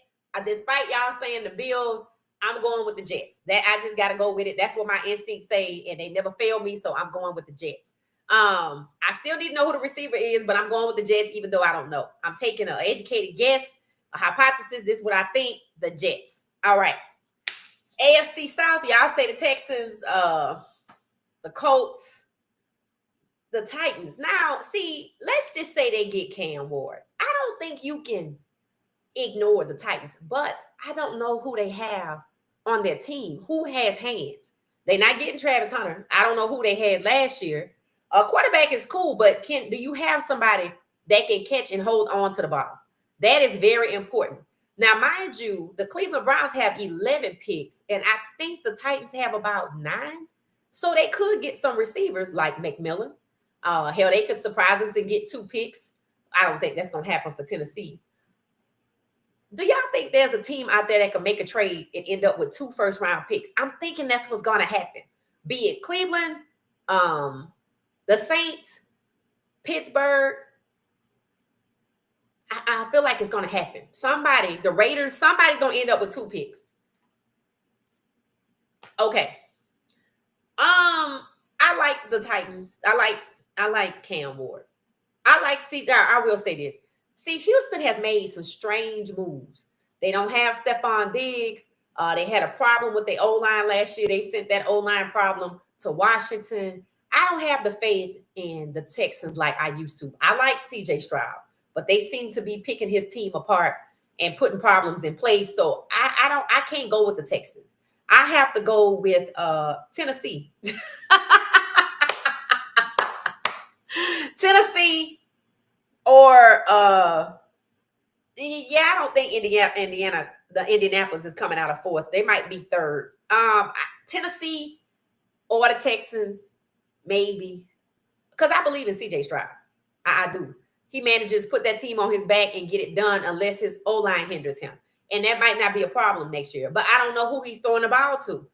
despite y'all saying the Bills, I'm going with the Jets. That I just got to go with it. That's what my instincts say, and they never fail me, so I'm going with the Jets. I still need to know who the receiver is, but I'm going with the Jets, even though I don't know. I'm taking an educated guess, a hypothesis. This is what I think, the Jets. All right. AFC South, y'all say the Texans, the Colts, the Titans. Now, see, let's just say they get Cam Ward. I don't think you can ignore the Titans, but I don't know who they have on their team. Who has hands? They're not getting Travis Hunter. I don't know who they had last year. A quarterback is cool, but do you have somebody that can catch and hold on to the ball? That is very important. Now, mind you, the Cleveland Browns have 11 picks, and I think the Titans have about 9. So they could get some receivers like McMillan. Hell, they could surprise us and get 2 picks. I don't think that's going to happen for Tennessee. Do y'all think there's a team out there that can make a trade and end up with 2 first-round picks? I'm thinking that's what's going to happen. Be it Cleveland, the Saints, Pittsburgh. I feel like it's going to happen. Somebody, the Raiders, somebody's going to end up with 2 picks. Okay. I like the Titans. I like Cam Ward. I will say this. See, Houston has made some strange moves. They don't have Stephon Diggs. They had a problem with the O-line last year. They sent that O-line problem to Washington. I don't have the faith in the Texans like I used to. I like CJ Stroud, but they seem to be picking his team apart and putting problems in place. So I can't go with the Texans. I have to go with Tennessee. Tennessee or I don't think Indianapolis is coming out of 4th. They might be 3rd. Tennessee or the Texans, maybe. Because I believe in CJ Stroud. I do. He manages to put that team on his back and get it done unless his O-line hinders him. And that might not be a problem next year. But I don't know who he's throwing the ball to.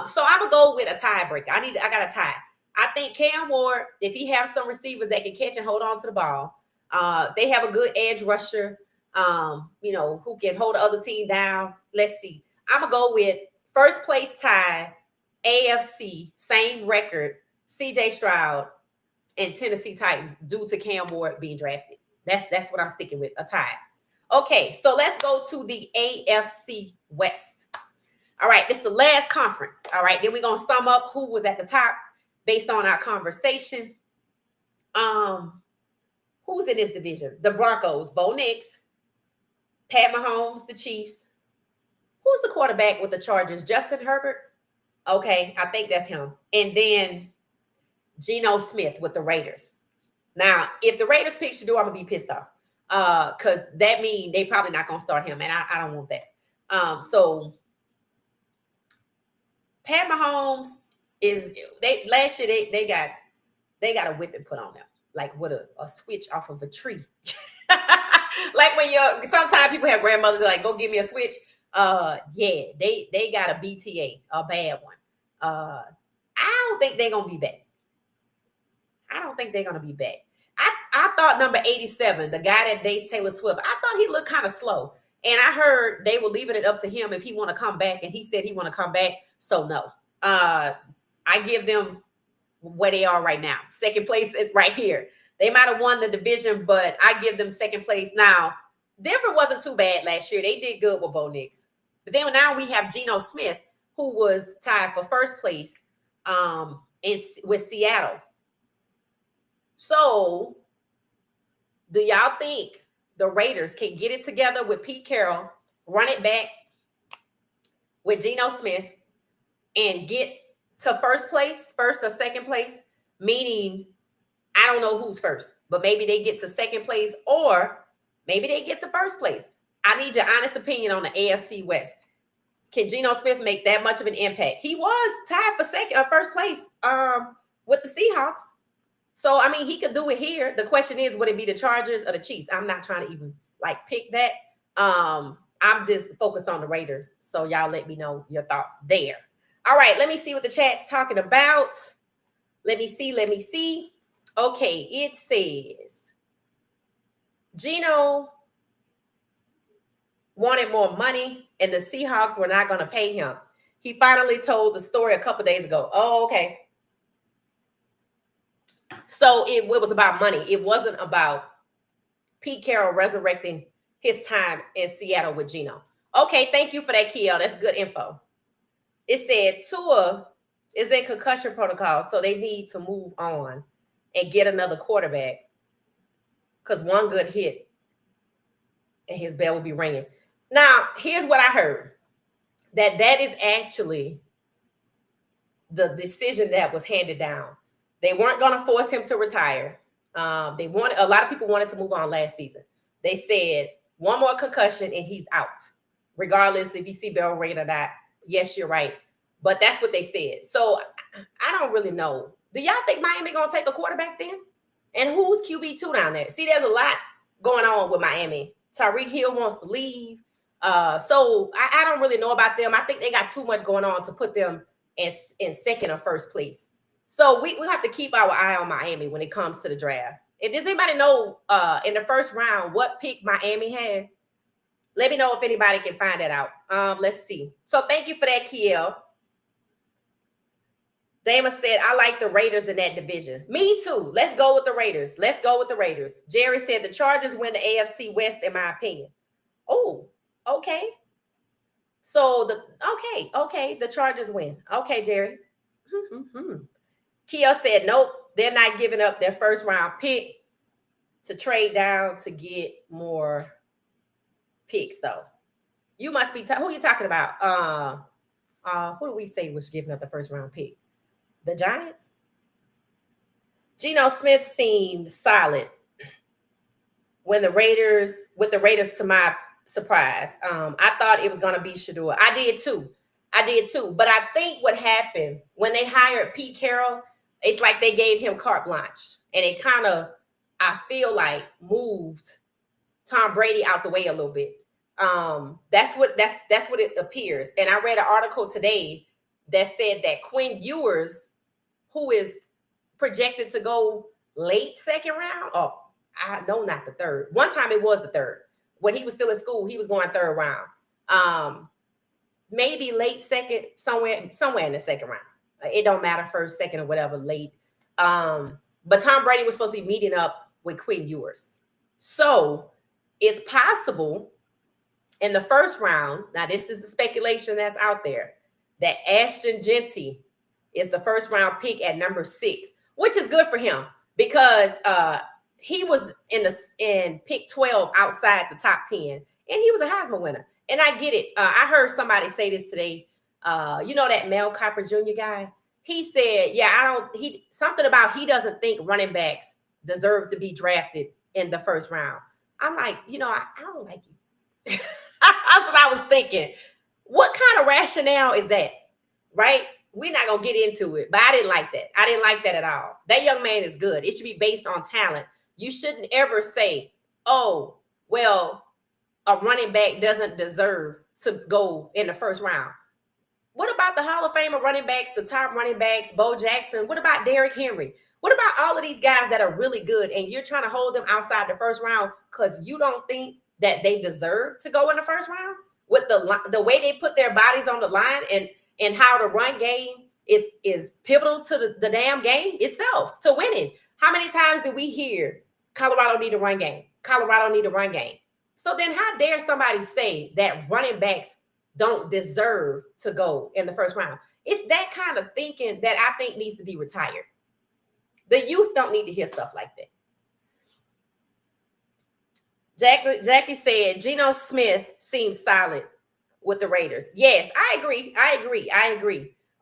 So I'm going to go with a tiebreaker. I got a tie. I think Cam Ward, if he has some receivers that can catch and hold on to the ball, they have a good edge rusher, who can hold the other team down. Let's see. I'm going to go with first place tie, AFC, same record, CJ Stroud, and Tennessee Titans due to Cam Ward being drafted. That's what I'm sticking with, a tie. Okay, so let's go to the AFC West. All right, this is the last conference. All right, then we're going to sum up who was at the top based on our conversation. Who's in this division? The Broncos, Bo Nix, Pat Mahomes, the Chiefs. Who's the quarterback with the Chargers? Justin Herbert? Okay, I think that's him. And then Geno Smith with the Raiders. Now, if the Raiders pick Shador, I'm going to be pissed off. Because that means they probably not going to start him, and I don't want that. So Pat Mahomes last year they got a whipping put on them, like with a switch off of a tree. Like when sometimes people have grandmothers like, go give me a switch. They got a BTA, a bad one. I don't think they're gonna be back. I thought number 87, the guy that dates Taylor Swift, I thought he looked kind of slow. And I heard they were leaving it up to him if he want to come back. And he said he want to come back. So no. I give them where they are right now. Second place right here. They might have won the division, but I give them second place. Now, Denver wasn't too bad last year. They did good with Bo Nix. But then now we have Geno Smith, who was tied for first place with Seattle. So, do y'all think the Raiders can get it together with Pete Carroll, run it back, with Geno Smith and get to first or second place, meaning I don't know who's first, but maybe they get to second place or maybe they get to first place. I need your honest opinion on the AFC West. Can Geno Smith make that much of an impact? He was tied for first place with the Seahawks. So, I mean, he could do it here. The question is, would it be the Chargers or the Chiefs? I'm not trying to even pick that. I'm just focused on the Raiders. So y'all let me know your thoughts there. All right, let me see what the chat's talking about. Let me see. Okay, it says Geno wanted more money and the Seahawks were not going to pay him. He finally told the story a couple days ago. Oh, okay. So it was about money. It wasn't about Pete Carroll resurrecting his time in Seattle with Geno. Okay, thank you for that, Kiel. That's good info. It said Tua is in concussion protocol, so they need to move on and get another quarterback because one good hit and his bell will be ringing. Now, here's what I heard. That is actually the decision that was handed down. They weren't going to force him to retire. A lot of people wanted to move on last season. They said one more concussion and he's out, regardless if you see bell ring or not. Yes, you're right. But that's what they said. So I don't really know. Do y'all think Miami going to take a quarterback then? And who's QB2 down there? See, there's a lot going on with Miami. Tyreek Hill wants to leave. So I don't really know about them. I think they got too much going on to put them in second or first place. So we have to keep our eye on Miami when it comes to the draft. And does anybody know in the first round what pick Miami has? Let me know if anybody can find that out. Let's see. So thank you for that, Kiel. Dama said, I like the Raiders in that division. Me too. Let's go with the Raiders. Jerry said the Chargers win the AFC West, in my opinion. Oh, okay. So the Chargers win. Okay, Jerry. Kia said, nope, they're not giving up their first round pick to trade down to get more picks, though. You must be who are you talking about? Who do we say was giving up the first round pick? The Giants? Geno Smith seemed solid with the Raiders, to my surprise. I thought it was going to be Shedeur. I did too. But I think what happened when they hired Pete Carroll, it's like they gave him carte blanche. And it kind of, I feel like, moved Tom Brady out the way a little bit. That's what it appears. And I read an article today that said that Quinn Ewers, who is projected to go late second round, not the third. One time it was the third. When he was still in school, he was going third round. Maybe late second, somewhere in the second round. It don't matter, first, second, or whatever, late. But Tom Brady was supposed to be meeting up with Quinn Ewers. So it's possible in the first round, now this is the speculation that's out there, that Ashton Jeanty is the first round pick at number 6, which is good for him because he was in pick 12 outside the top 10, and he was a Heisman winner. And I get it. I heard somebody say this today. You know that Mel Kiper Jr. guy? He said, something about he doesn't think running backs deserve to be drafted in the first round. I'm like, I don't like you. That's what I was thinking. What kind of rationale is that? Right? We're not going to get into it, but I didn't like that. I didn't like that at all. That young man is good. It should be based on talent. You shouldn't ever say, oh, well, a running back doesn't deserve to go in the first round. What about the Hall of Famer running backs, the top running backs, Bo Jackson? What about Derrick Henry? What about all of these guys that are really good and you're trying to hold them outside the first round because you don't think that they deserve to go in the first round? With the way they put their bodies on the line and how the run game is pivotal to the damn game itself, to winning. How many times did we hear Colorado need a run game? Colorado need a run game. So then how dare somebody say that running backs don't deserve to go in the first round? It's that kind of thinking that I think needs to be retired. The youth don't need to hear stuff like that. Jackie said, Geno Smith seems solid with the Raiders. Yes, I agree.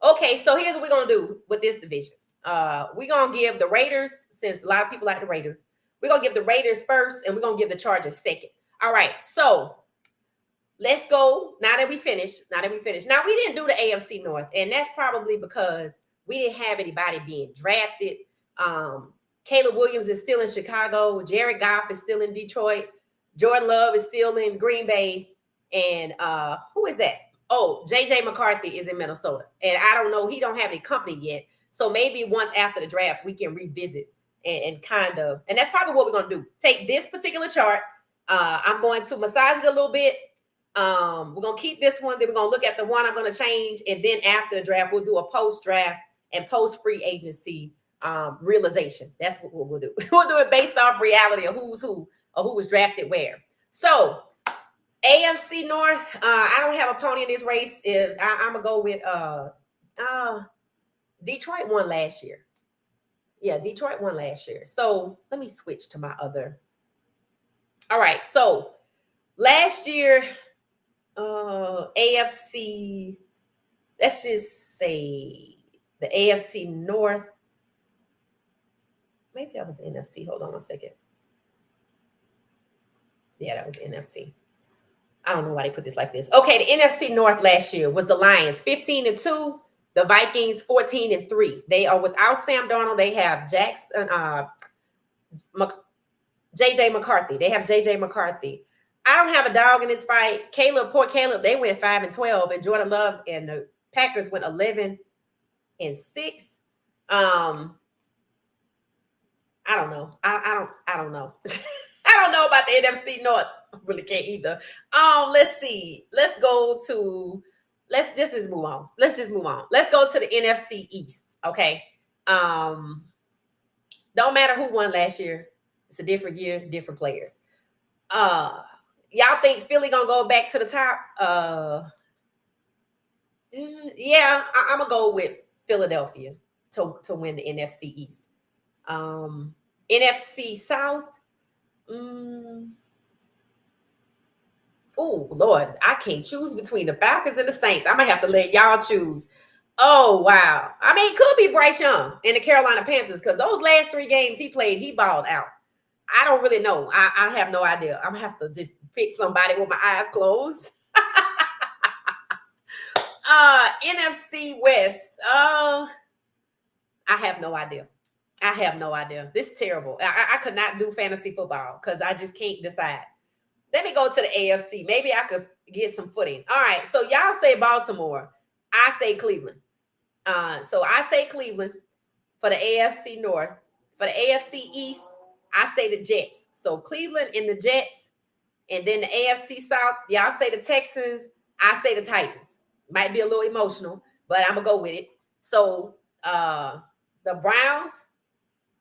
Okay, so here's what we're gonna do with this division. We're gonna give the Raiders, since a lot of people like the Raiders, we're gonna give the Raiders first, and we're gonna give the Chargers second. All right, so let's go. Now that we finished. Now we didn't do the AFC North, and that's probably because we didn't have anybody being drafted. Caleb Williams is still in Chicago. Jared Goff is still in Detroit. Jordan Love is still in Green Bay. And who is that? Oh, JJ McCarthy is in Minnesota. And I don't know, he don't have any company yet. So maybe once after the draft, we can revisit and kind of, and that's probably what we're going to do. Take this particular chart. I'm going to massage it a little bit. We're going to keep this one. Then we're going to look at the one I'm going to change. And then after the draft, we'll do a post-draft and post-free agency realization. That's what we'll do. We'll do it based off reality of who's who or who was drafted where. So AFC North, I don't have a pony in this race. I'm gonna go with Detroit won last year. Yeah, Detroit won last year. So let me switch to my other. All right, so last year, AFC, let's just say the AFC North. Maybe that was the NFC. Hold on a second. Yeah, that was the NFC. I don't know why they put this like this. Okay, the NFC North last year was the Lions 15-2, the Vikings 14-3. They are without Sam Darnold. They have JJ McCarthy. They have JJ McCarthy. I don't have a dog in this fight. Poor Caleb, they went 5-12, and Jordan Love and the Packers went 11-6. I don't know. I don't know. I don't know about the NFC North. I really can't either. Let's see. Let's just move on. Let's go to the NFC East. Okay. Don't matter who won last year. It's a different year, different players. Y'all think Philly gonna go back to the top? Yeah, I'm gonna go with Philadelphia to win the NFC East. NFC South. Oh Lord, I can't choose between the Falcons and the Saints. I'm gonna have to let y'all choose. Oh wow. I mean, it could be Bryce Young in the Carolina Panthers, because those last 3 games he played, he balled out. I don't really know. I have no idea. I'm gonna have to just pick somebody with my eyes closed. NFC West. I have no idea. This is terrible. I could not do fantasy football because I just can't decide. Let me go to the AFC. Maybe I could get some footing. All right. So y'all say Baltimore. I say Cleveland. So I say Cleveland for the AFC North. For the AFC East, I say the Jets. So Cleveland and the Jets. And then the AFC South, y'all say the Texans. I say the Titans. Might be a little emotional, but I'm going to go with it. So the Browns,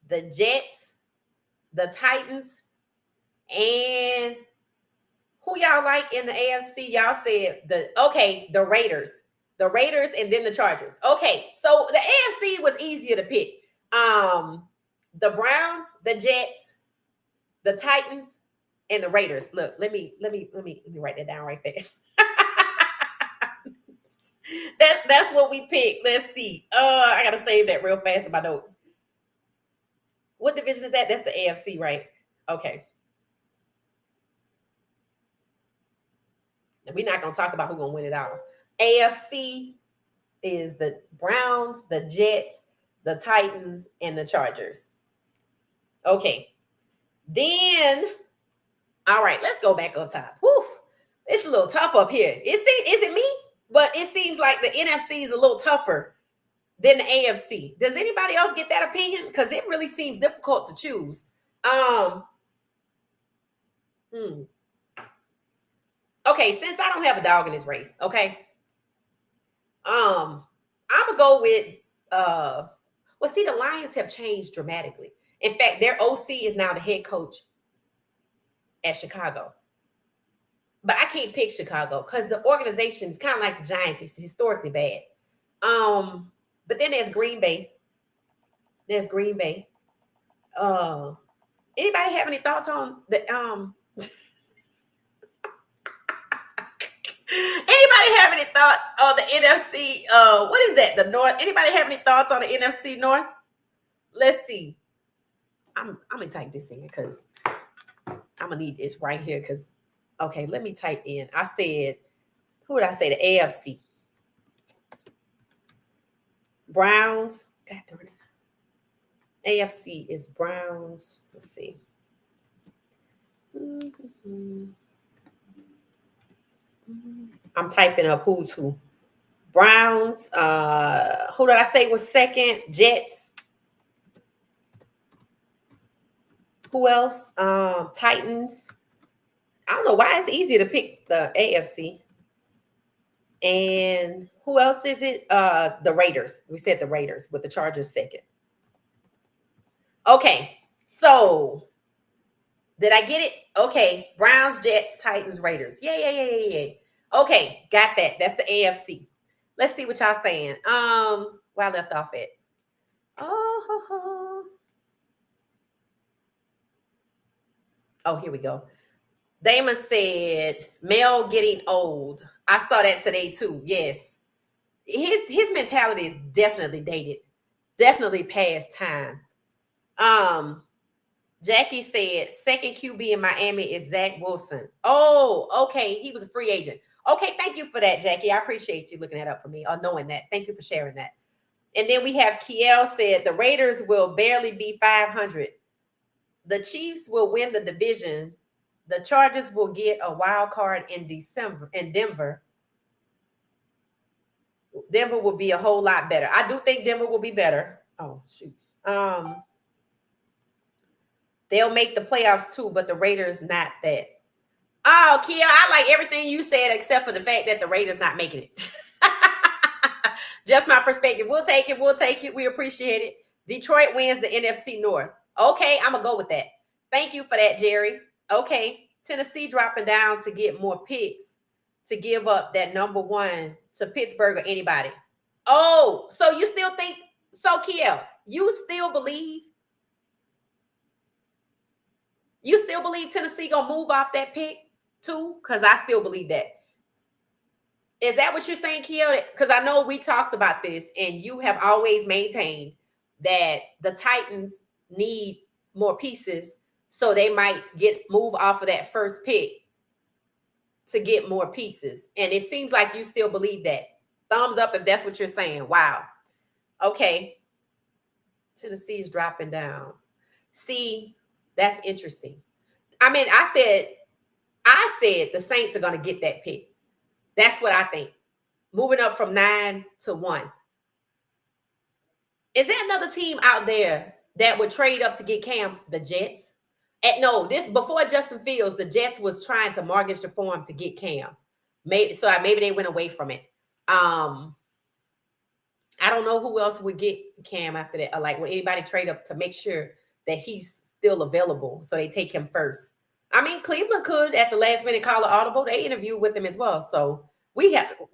the Jets, the Titans, and who y'all like in the AFC? Y'all said the Raiders. The Raiders and then the Chargers. Okay, so the AFC was easier to pick. The Browns, the Jets, the Titans, and the Raiders. Look, let me write that down right fast. That's what we picked. Let's see. I gotta save that real fast in my notes. What division is that? That's the AFC, right? Okay. We're not gonna talk about who's gonna win it all. AFC is the Browns, the Jets, the Titans, and the Chargers. Okay. Then, all right, let's go back up top. Whew, it's a little tough up here. Is it me? But it seems like the NFC is a little tougher than the AFC. Does anybody else get that opinion? Because it really seems difficult to choose. Okay, since I don't have a dog in this race, okay. I'm gonna go with well, see, the Lions have changed dramatically. In fact, their OC is now the head coach at Chicago. But I can't pick Chicago because the organization is kind of like the Giants. It's historically bad. But then there's Green Bay. Anybody have any thoughts on the Anybody have any thoughts on the NFC? What is that? The North. Anybody have any thoughts on the NFC North? Let's see. I'm gonna type this in because I'm gonna need this right here. Because okay, let me type in. I said, who would I say? The AFC. Browns. God darn it. AFC is Browns. Let's see. I'm typing up who's who. Browns. Who did I say was second? Jets. Who else? Titans. I don't know why it's easier to pick the AFC. And who else is it? The Raiders. We said the Raiders with the Chargers second. Okay, so did I get it? Okay, Browns, Jets, Titans, Raiders. Yeah. Okay, got that. That's the AFC. Let's see what y'all saying. Where I left off at. Oh, here we go. Damon said, Mel getting old. I saw that today too. Yes. His mentality is definitely dated. Definitely past time. Jackie said second QB in Miami is Zach Wilson. Oh, okay. He was a free agent. Okay, thank you for that, Jackie. I appreciate you looking that up for me or knowing that. Thank you for sharing that. And then we have Kiel said the Raiders will barely be 500. The Chiefs will win the division. The Chargers will get a wild card in December in Denver. Denver will be a whole lot better. I do think Denver will be better. Oh, shoots. They'll make the playoffs too, but the Raiders not that. Oh, Kia, I like everything you said except for the fact that the Raiders not making it. Just my perspective. We'll take it. We appreciate it. Detroit wins the NFC North. Okay, I'm going to go with that. Thank you for that, Jerry. Okay, Tennessee dropping down to get more picks to give up that number one to Pittsburgh or anybody. Oh, so you still think, so Kiel, you still believe Tennessee gonna move off that pick too? Because I still believe that. Is that what you're saying, Kiel? Because I know we talked about this, and you have always maintained that the Titans need more pieces, so they might move off of that first pick to get more pieces. And it seems like you still believe that. Thumbs up if that's what you're saying. Wow. Okay. Tennessee is dropping down. See, that's interesting. I mean, I said the Saints are going to get that pick. That's what I think. Moving up from 9 to 1. Is there another team out there that would trade up to get Cam? The Jets? No, this before Justin Fields, the Jets was trying to mortgage the farm to get Cam. Maybe they went away from it. I don't know who else would get Cam after that. Or like, would anybody trade up to make sure that he's still available so they take him first? I mean, Cleveland could at the last minute call an audible. They interviewed with him as well. So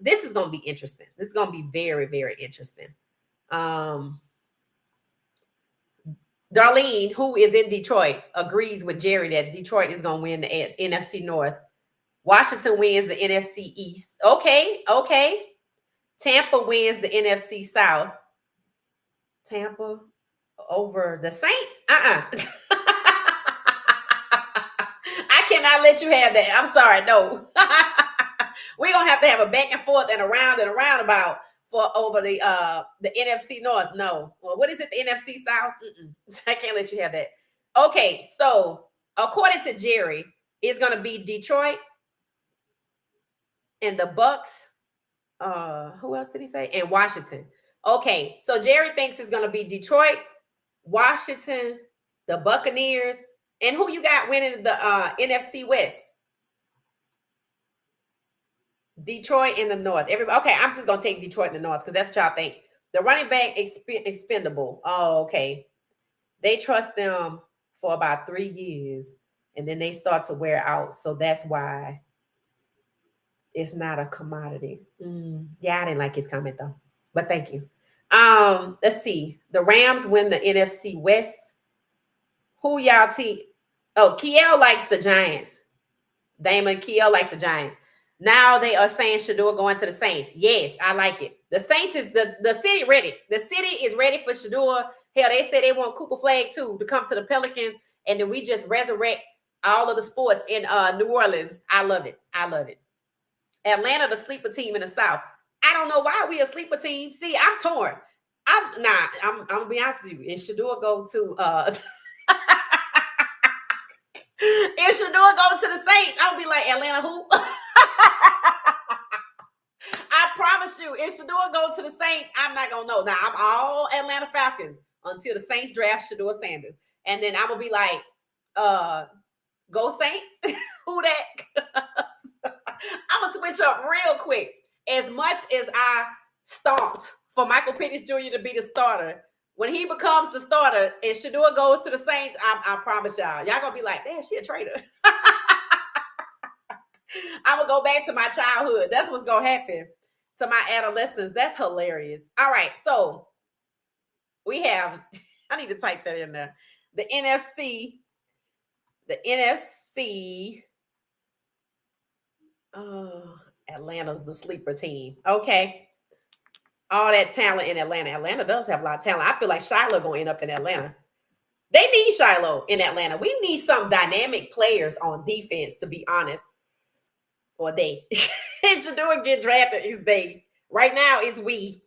this is going to be interesting. This is going to be very, very interesting. Darlene, who is in Detroit, agrees with Jerry that Detroit is going to win the NFC North. Washington wins the NFC East. Okay. Tampa wins the NFC South. Tampa over the Saints? I cannot let you have that. I'm sorry. No. We're going to have a back and forth and a roundabout for over the NFC North. No. Well, what is it? The NFC South? I can't let you have that. Okay. So according to Jerry, it's going to be Detroit and the Bucks. Who else did he say? And Washington. Okay. So Jerry thinks it's going to be Detroit, Washington, the Buccaneers, and who you got winning the NFC West? Detroit in the North. Everybody. Okay, I'm just gonna take Detroit in the North because that's what y'all think. The running back expendable. Oh, okay. They trust them for about 3 years, and then they start to wear out. So that's why it's not a commodity. Yeah, I didn't like his comment though, but thank you. Let's see. The Rams win the NFC West. Who y'all team? Oh, Kiel likes the Giants. Damon, Kiel likes the Giants. Now they are saying Shedeur going to the Saints. Yes, I like it. The Saints is the city ready. The city is ready for Shedeur. Hell, they say they want Cooper Flag too to come to the Pelicans, and then we just resurrect all of the sports in New Orleans. I love it. I love it. Atlanta, the sleeper team in the South. I don't know why we a sleeper team. See, I'm torn. I'm gonna be honest with you. If Shedeur go to if Shedeur go to the Saints, I'll be like, Atlanta who? I promise you, if Shedeur go to the Saints, I'm not gonna know. Now I'm all Atlanta Falcons until the Saints draft Shedeur Sanders, and then I'm gonna be like, go Saints. Who that? I'm gonna switch up real quick. As much as I stomped for Michael Penix Jr. to be the starter, when he becomes the starter and Shedeur goes to the Saints, I promise y'all gonna be like, damn, she a traitor. I'm gonna go back to my childhood. That's what's gonna happen to my adolescence. That's hilarious. All right, so we have, I need to type that in there. The NFC. Oh, Atlanta's the sleeper team. Okay. All that talent in Atlanta. Atlanta does have a lot of talent. I feel like Shiloh gonna end up in Atlanta. They need Shiloh in Atlanta. We need some dynamic players on defense, to be honest. Or they. It should do it get drafted. It's they. Right now, it's we.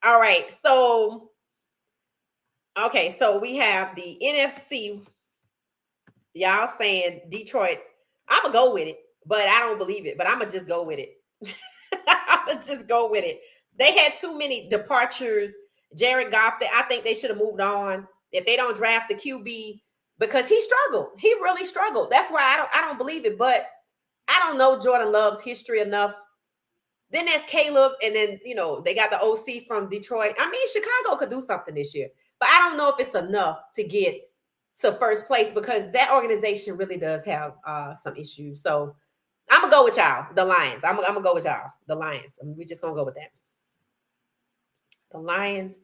All right. So, okay. So we have the NFC. Y'all saying Detroit. I'm going to go with it, but I don't believe it. But I'm going to just go with it. I'm going to just go with it. They had too many departures. Jared Goff, I think they should have moved on. If they don't draft the QB, because he struggled. He really struggled. That's why I don't believe it. But I don't know Jordan Love's history enough. Then there's Caleb, and then, they got the OC from Detroit. I mean, Chicago could do something this year. But I don't know if it's enough to get to first place, because that organization really does have some issues. So I'm going to go with y'all, the Lions. I'm going to go with y'all, the Lions. We're just going to go with that. The Lions.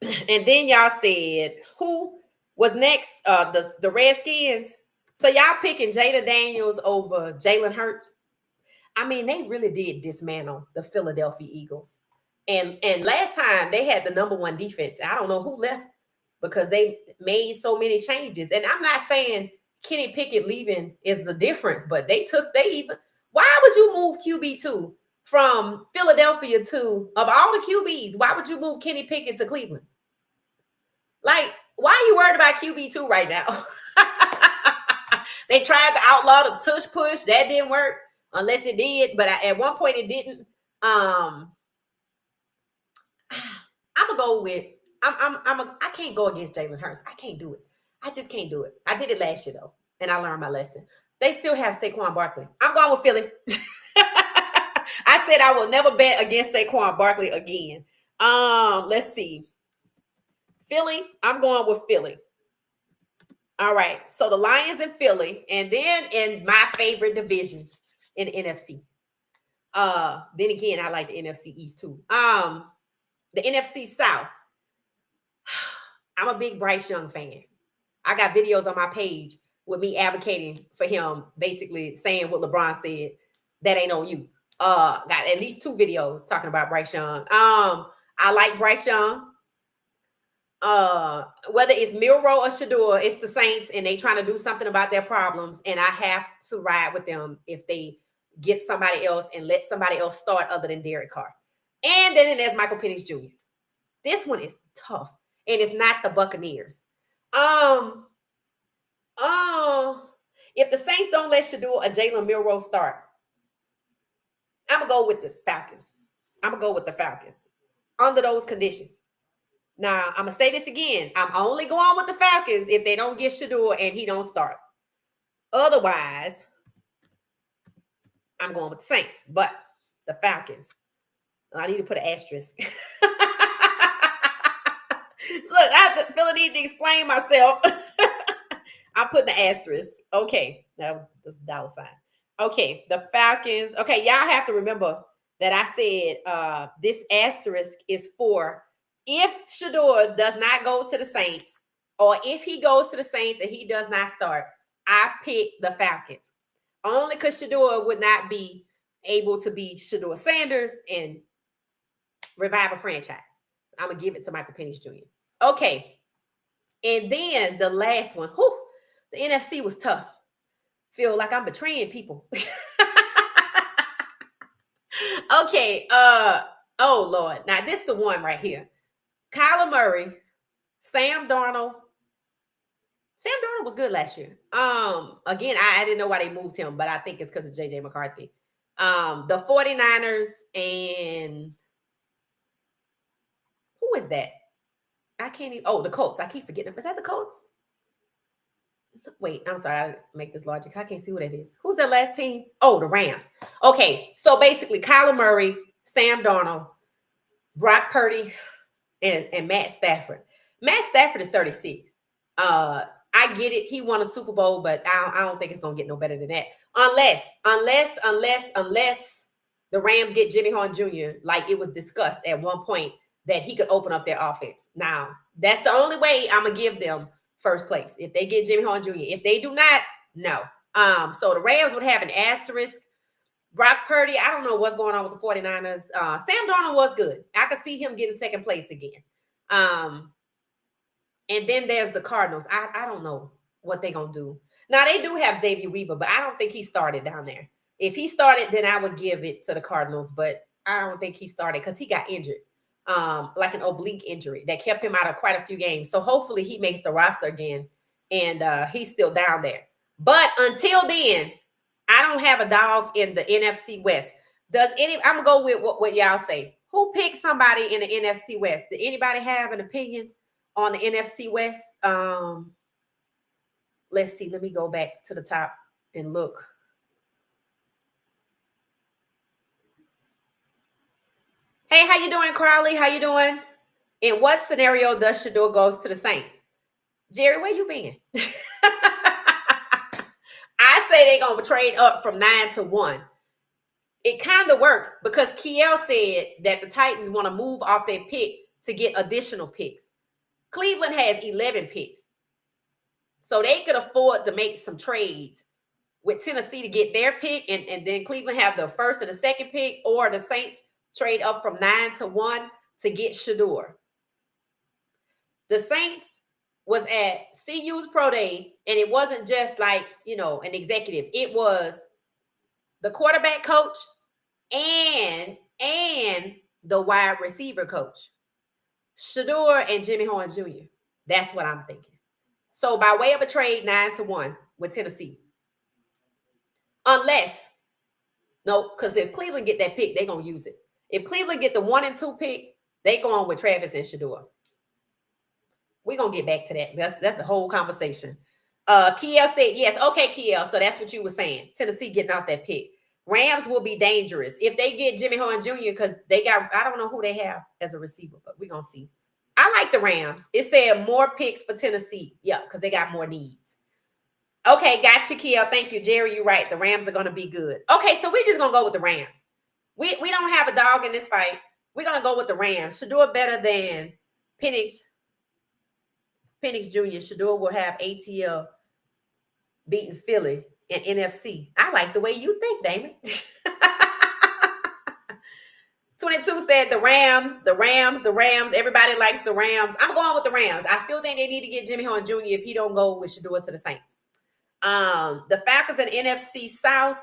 And then y'all said, who was next? The Redskins. So y'all picking Jada Daniels over Jalen Hurts. I mean, they really did dismantle the Philadelphia Eagles. And last time they had the number one defense. I don't know who left, because they made so many changes. And I'm not saying Kenny Pickett leaving is the difference, but why would you move QB2 from Philadelphia to, of all the QBs, why would you move Kenny Pickett to Cleveland? Like, why are you worried about QB2 right now? They tried to outlaw the tush push. That didn't work, unless it did. But at one point it didn't. I'm gonna go with. I can't go against Jalen Hurts. I can't do it. I just can't do it. I did it last year though, and I learned my lesson. They still have Saquon Barkley. I'm going with Philly. I said I will never bet against Saquon Barkley again. Let's see. Philly. I'm going with Philly. All right. So the Lions and Philly, and then in my favorite division in NFC. Then again, I like the NFC East too. The NFC South. I'm a big Bryce Young fan. I got videos on my page with me advocating for him, basically saying what LeBron said. That ain't on you. Got at least 2 videos talking about Bryce Young. I like Bryce Young. Whether it's Milroe or Shedeur, it's the Saints, and they trying to do something about their problems. And I have to ride with them if they get somebody else and let somebody else start other than Derek Carr. And then there's Michael Penix Jr. This one is tough, and it's not the Buccaneers. If the Saints don't let Shedeur or Jalen Milroe start, I'm gonna go with the Falcons. Under those conditions. Now, I'm going to say this again. I'm only going with the Falcons if they don't get Shedeur and he don't start. Otherwise, I'm going with the Saints. But the Falcons, I need to put an asterisk. Look, I feel I need to explain myself. I'm putting the asterisk. Okay. Now, this dollar sign. Okay. The Falcons. Okay. Y'all have to remember that I said this asterisk is for if Shedeur does not go to the Saints, or if he goes to the Saints and he does not start, I pick the Falcons. Only because Shedeur would not be able to be Shedeur Sanders and revive a franchise. I'm going to give it to Michael Penix Jr. Okay. And then the last one. Whew, the NFC was tough. Feel like I'm betraying people. Okay. Oh, Lord. Now, this is the one right here. Kyler Murray, Sam Darnold. Sam Darnold was good last year. Again, I didn't know why they moved him, but I think it's because of JJ McCarthy. The 49ers and who is that? I can't even. Oh, the Colts. I keep forgetting. Is that the Colts? Wait, I'm sorry. I make this logic. I can't see who that is. Who's that last team? Oh, the Rams. Okay, so basically, Kyler Murray, Sam Darnold, Brock Purdy, and Matt Stafford. Matt Stafford is 36. I get it. He won a Super Bowl, but I don't think it's gonna get no better than that. Unless the Rams get Jimmy Horn Jr. like it was discussed at one point that he could open up their offense. Now, that's the only way I'm gonna give them first place. If they get Jimmy Horn Jr. If they do not, no. So the Rams would have an asterisk. Brock Purdy, I don't know what's going on with the 49ers. Sam Darnold was good. I could see him getting second place again. And then there's the Cardinals. I don't know what they're going to do. Now, they do have Xavier Weaver, but I don't think he started down there. If he started, then I would give it to the Cardinals, but I don't think he started because he got injured, like an oblique injury that kept him out of quite a few games. So hopefully he makes the roster again, and he's still down there. But until then, I don't have a dog in the NFC West. I'm going to go with what y'all say. Who picked somebody in the NFC West? Did anybody have an opinion on the NFC West? Let's see. Let me go back to the top and look. Hey, how you doing, Crowley? How you doing? In what scenario does Shedeur goes to the Saints? Jerry, where you been? I say they're going to trade up from 9 to 1. It kind of works because Kiel said that the Titans want to move off their pick to get additional picks. Cleveland has 11 picks. So they could afford to make some trades with Tennessee to get their pick, and then Cleveland have the first and the second pick, or the Saints trade up from 9 to 1 to get Shedeur. The Saints was at CU's Pro Day, and it wasn't just like, an executive. It was the quarterback coach and the wide receiver coach, Shedeur and Jimmy Horn Jr. That's what I'm thinking. So by way of a trade, 9 to 1 with Tennessee. Because if Cleveland get that pick, they're going to use it. If Cleveland get the 1 and 2 pick, they go on with Travis and Shedeur. We're going to get back to that. That's the whole conversation. Kiel said, yes. Okay, Kiel. So that's what you were saying. Tennessee getting off that pick. Rams will be dangerous if they get Jimmy Horn Jr. because I don't know who they have as a receiver, but we're going to see. I like the Rams. It said more picks for Tennessee. Yeah, because they got more needs. Okay, got you, Kiel. Thank you, Jerry. You're right. The Rams are going to be good. Okay, so we're just going to go with the Rams. We don't have a dog in this fight. We're going to go with the Rams. Shedeur better than Penix Jr. Shedeur will have ATL beating Philly and NFC. I like the way you think, Damon. 22 said the Rams. Everybody likes the Rams. I'm going with the Rams. I still think they need to get Jimmy Horn Jr. if he don't go with Shedeur to the Saints. The Falcons and NFC South.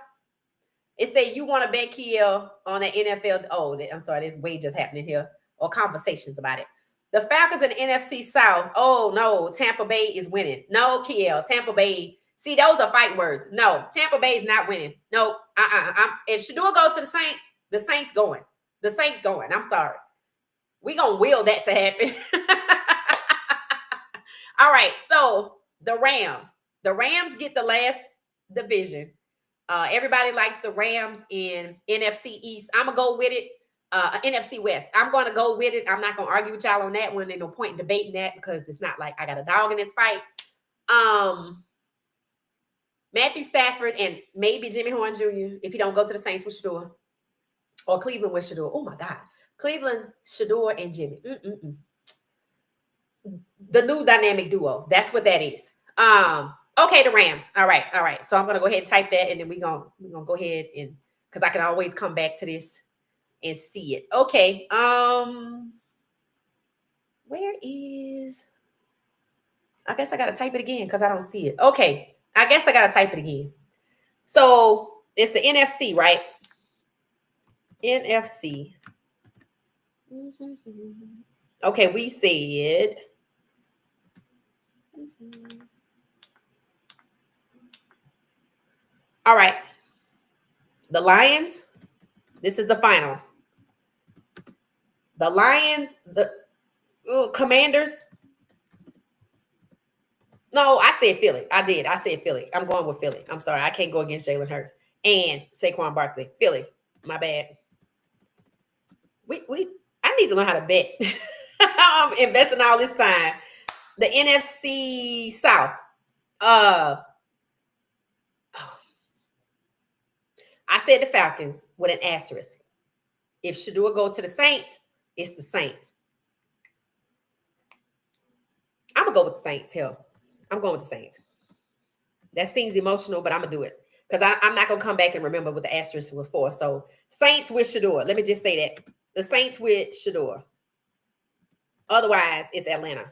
It said you want to bet Kiel on the NFL. Oh, I'm sorry. There's wages happening here or conversations about it. The Falcons and NFC South. Oh, no. Tampa Bay is winning. No, Kiel. Tampa Bay. See, those are fight words. No, Tampa Bay is not winning. No, if Shedeur go to the Saints going. The Saints going. I'm sorry. We're going to will that to happen. All right. So the Rams. The Rams get the last division. Everybody likes the Rams in NFC East. I'm going to go with it. NFC West. I'm going to go with it. I'm not going to argue with y'all on that one. There's no point in debating that because it's not like I got a dog in this fight. Matthew Stafford and maybe Jimmy Horn Jr. if he don't go to the Saints with Shedeur. Or Cleveland with Shedeur. Oh, my God. Cleveland, Shedeur, and Jimmy. The new dynamic duo. That's what that is. Okay, the Rams. All right, all right. So I'm gonna go ahead and type that, and then we're gonna go ahead and because I can always come back to this and see it. Okay. Where is I guess I gotta type it again because I don't see it. Okay. I guess I gotta type it again. So it's the NFC, right? NFC. Okay, we said. All right. The Lions. This is the final. The Lions, the Commanders. No, I said Philly. I did. I said Philly. I'm going with Philly. I'm sorry. I can't go against Jalen Hurts and Saquon Barkley. Philly. My bad. I need to learn how to bet. I'm investing all this time. The NFC South. I said the Falcons with an asterisk. If Shedeur go to the Saints, it's the Saints. I'm gonna go with the Saints. Hell, I'm going with the Saints. That seems emotional, but I'm gonna do it because I'm not gonna come back and remember what the asterisk was for. So Saints with Shedeur. Let me just say that the Saints with Shedeur. Otherwise, it's Atlanta.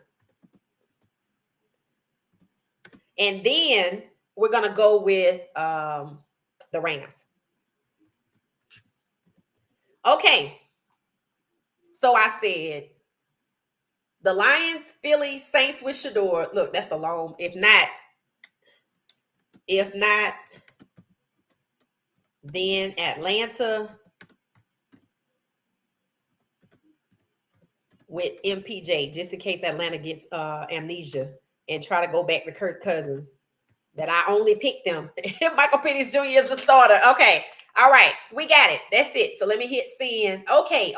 And then we're gonna go with the Rams. Okay. So I said the Lions, Philly, Saints with Shedeur. Look, that's a long. If not, then Atlanta with MPJ, just in case Atlanta gets amnesia and try to go back to Kirk Cousins. That I only picked them. Michael Penix Jr. is the starter. Okay. All right. So we got it. That's it. So let me hit send. Okay.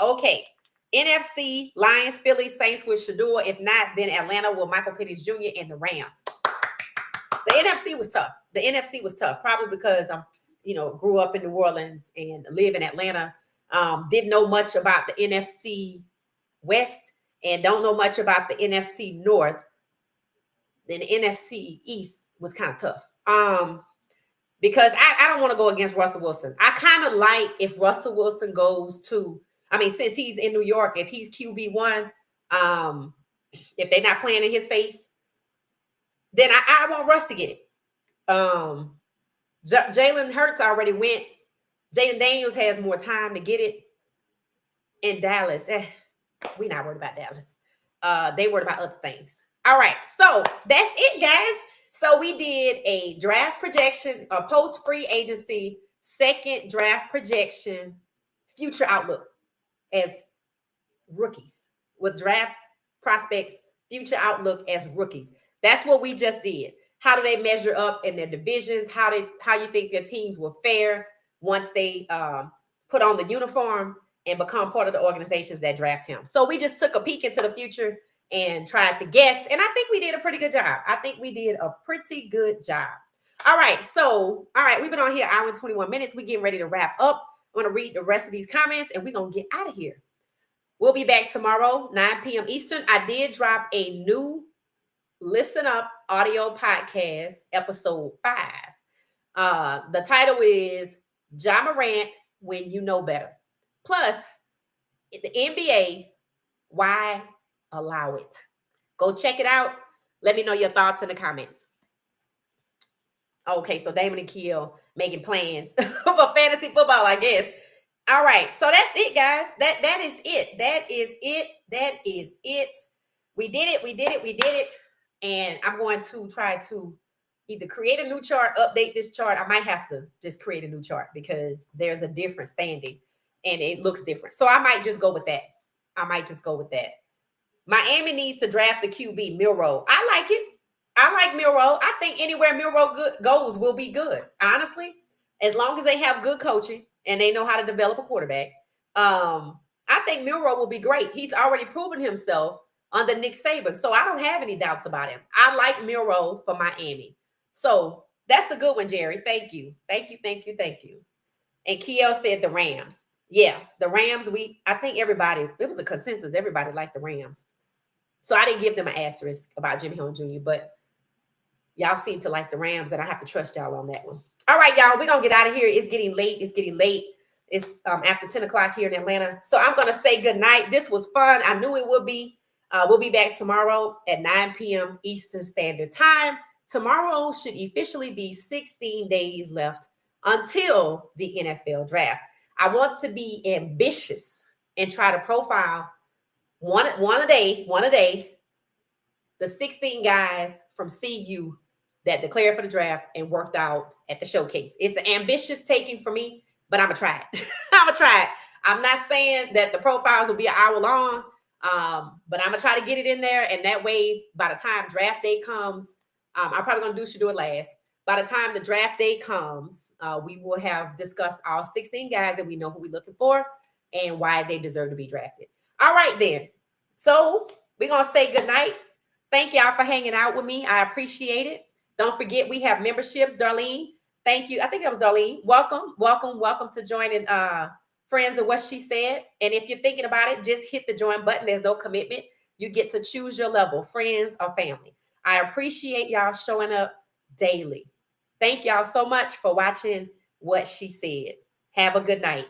NFC, Lions, Philly, Saints with Shedeur. If not, then Atlanta with Michael Penix Jr. and the Rams. The NFC was tough. The NFC was tough, probably because I'm, grew up in New Orleans and live in Atlanta. Didn't know much about the NFC West and don't know much about the NFC North. Then the NFC East was kind of tough. Because I don't want to go against Russell Wilson. I kind of like if Russell Wilson goes to, since he's in New York, if he's QB1, if they're not playing in his face, then I want Russ to get it. Jalen Hurts already went. Jaden Daniels has more time to get it. In Dallas, we're not worried about Dallas. They worried about other things. All right, so that's it, guys. So we did a draft projection, a post-free agency, second draft projection, future outlook as rookies with draft prospects, future outlook as rookies. That's what we just did. How do they measure up in their divisions? How you think their teams will fare once they put on the uniform and become part of the organizations that draft him. So we just took a peek into the future and tried to guess. And I think we did a pretty good job. All right. We've been on here hour and 21 minutes. We're getting ready to wrap up. I'm going to read the rest of these comments and we're going to get out of here. We'll be back tomorrow, 9 p.m. Eastern. I did drop a new Listen Up audio podcast, episode 5. The title is Ja Morant, When You Know Better. Plus, the NBA, why allow it? Go check it out. Let me know your thoughts in the comments. Okay, so Damon and Keel making plans for fantasy football, I guess. All right, so that's it, guys. That is it. We did it. And I'm going to try to either create a new chart, update this chart. I might have to just create a new chart because there's a different standing and it looks different. So I might just go with that. Miami needs to draft the QB, Milroe. I like it. I like Milroe. I think anywhere Milroe goes will be good. Honestly, as long as they have good coaching and they know how to develop a quarterback, I think Milroe will be great. He's already proven himself under Nick Saban, so I don't have any doubts about him. I like Milroe for Miami. So that's a good one, Jerry. Thank you. And Kiel said the Rams. Yeah, the Rams, I think everybody, it was a consensus. Everybody liked the Rams. So I didn't give them an asterisk about Jimmy Horn Jr., but Y'all seem to like the Rams, and I have to trust y'all on that one. All right, y'all, we're going to get out of here. It's getting late. It's getting late. It's after 10 o'clock here in Atlanta. So I'm going to say good night. This was fun. I knew it would be. We'll be back tomorrow at 9 p.m. Eastern Standard Time. Tomorrow should officially be 16 days left until the NFL draft. I want to be ambitious and try to profile one a day, the 16 guys from CU that declared for the draft and worked out at the showcase. It's an ambitious taking for me, but I'm going to try it. I'm going to try it. I'm not saying that the profiles will be an hour long, but I'm going to try to get it in there. And that way, by the time draft day comes, I'm probably going to do it last. By the time the draft day comes, we will have discussed all 16 guys and we know who we're looking for and why they deserve to be drafted. All right, then. So we're going to say good night. Thank y'all for hanging out with me. I appreciate it. Don't forget, we have memberships. Darlene, thank you. I think that was Darlene. Welcome to joining Friends of What She Said. And if you're thinking about it, just hit the join button. There's no commitment. You get to choose your level, friends or family. I appreciate y'all showing up daily. Thank y'all so much for watching What She Said. Have a good night.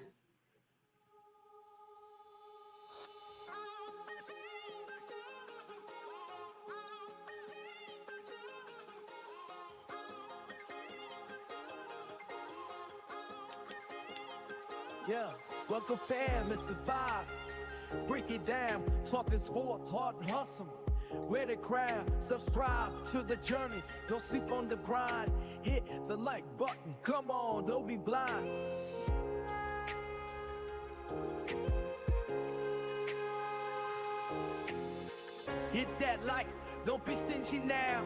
Yeah, welcome fam, it's a vibe. Break it down, talking sports, hard and hustle. Wear the crown, subscribe to the journey. Don't sleep on the grind. Hit the like button. Come on, don't be blind. Hit that like, don't be stingy now.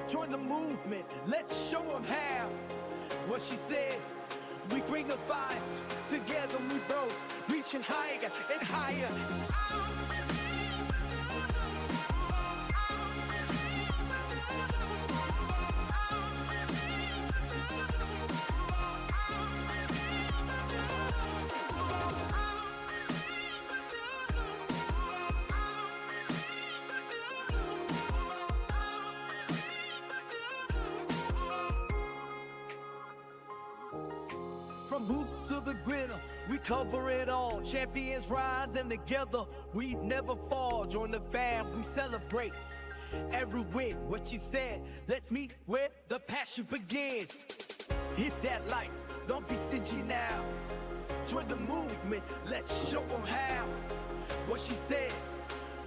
Join the movement, let's show them how. What she said, we bring the vibes. Together we rose, reaching higher and higher. From hoops to the griddle, we cover it all. Champions rise and together we never fall. Join the fam, we celebrate every win. What she said, let's meet where the passion begins. Hit that like, don't be stingy now. Join the movement, let's show them how. What she said,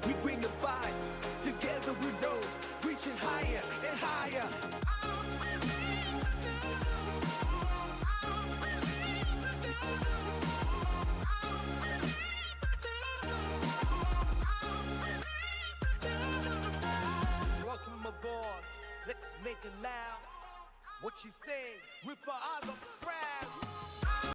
we bring the vibes. Together we rose, reaching higher and higher. Welcome aboard, let's make it loud. What she said, we're for all the crowd.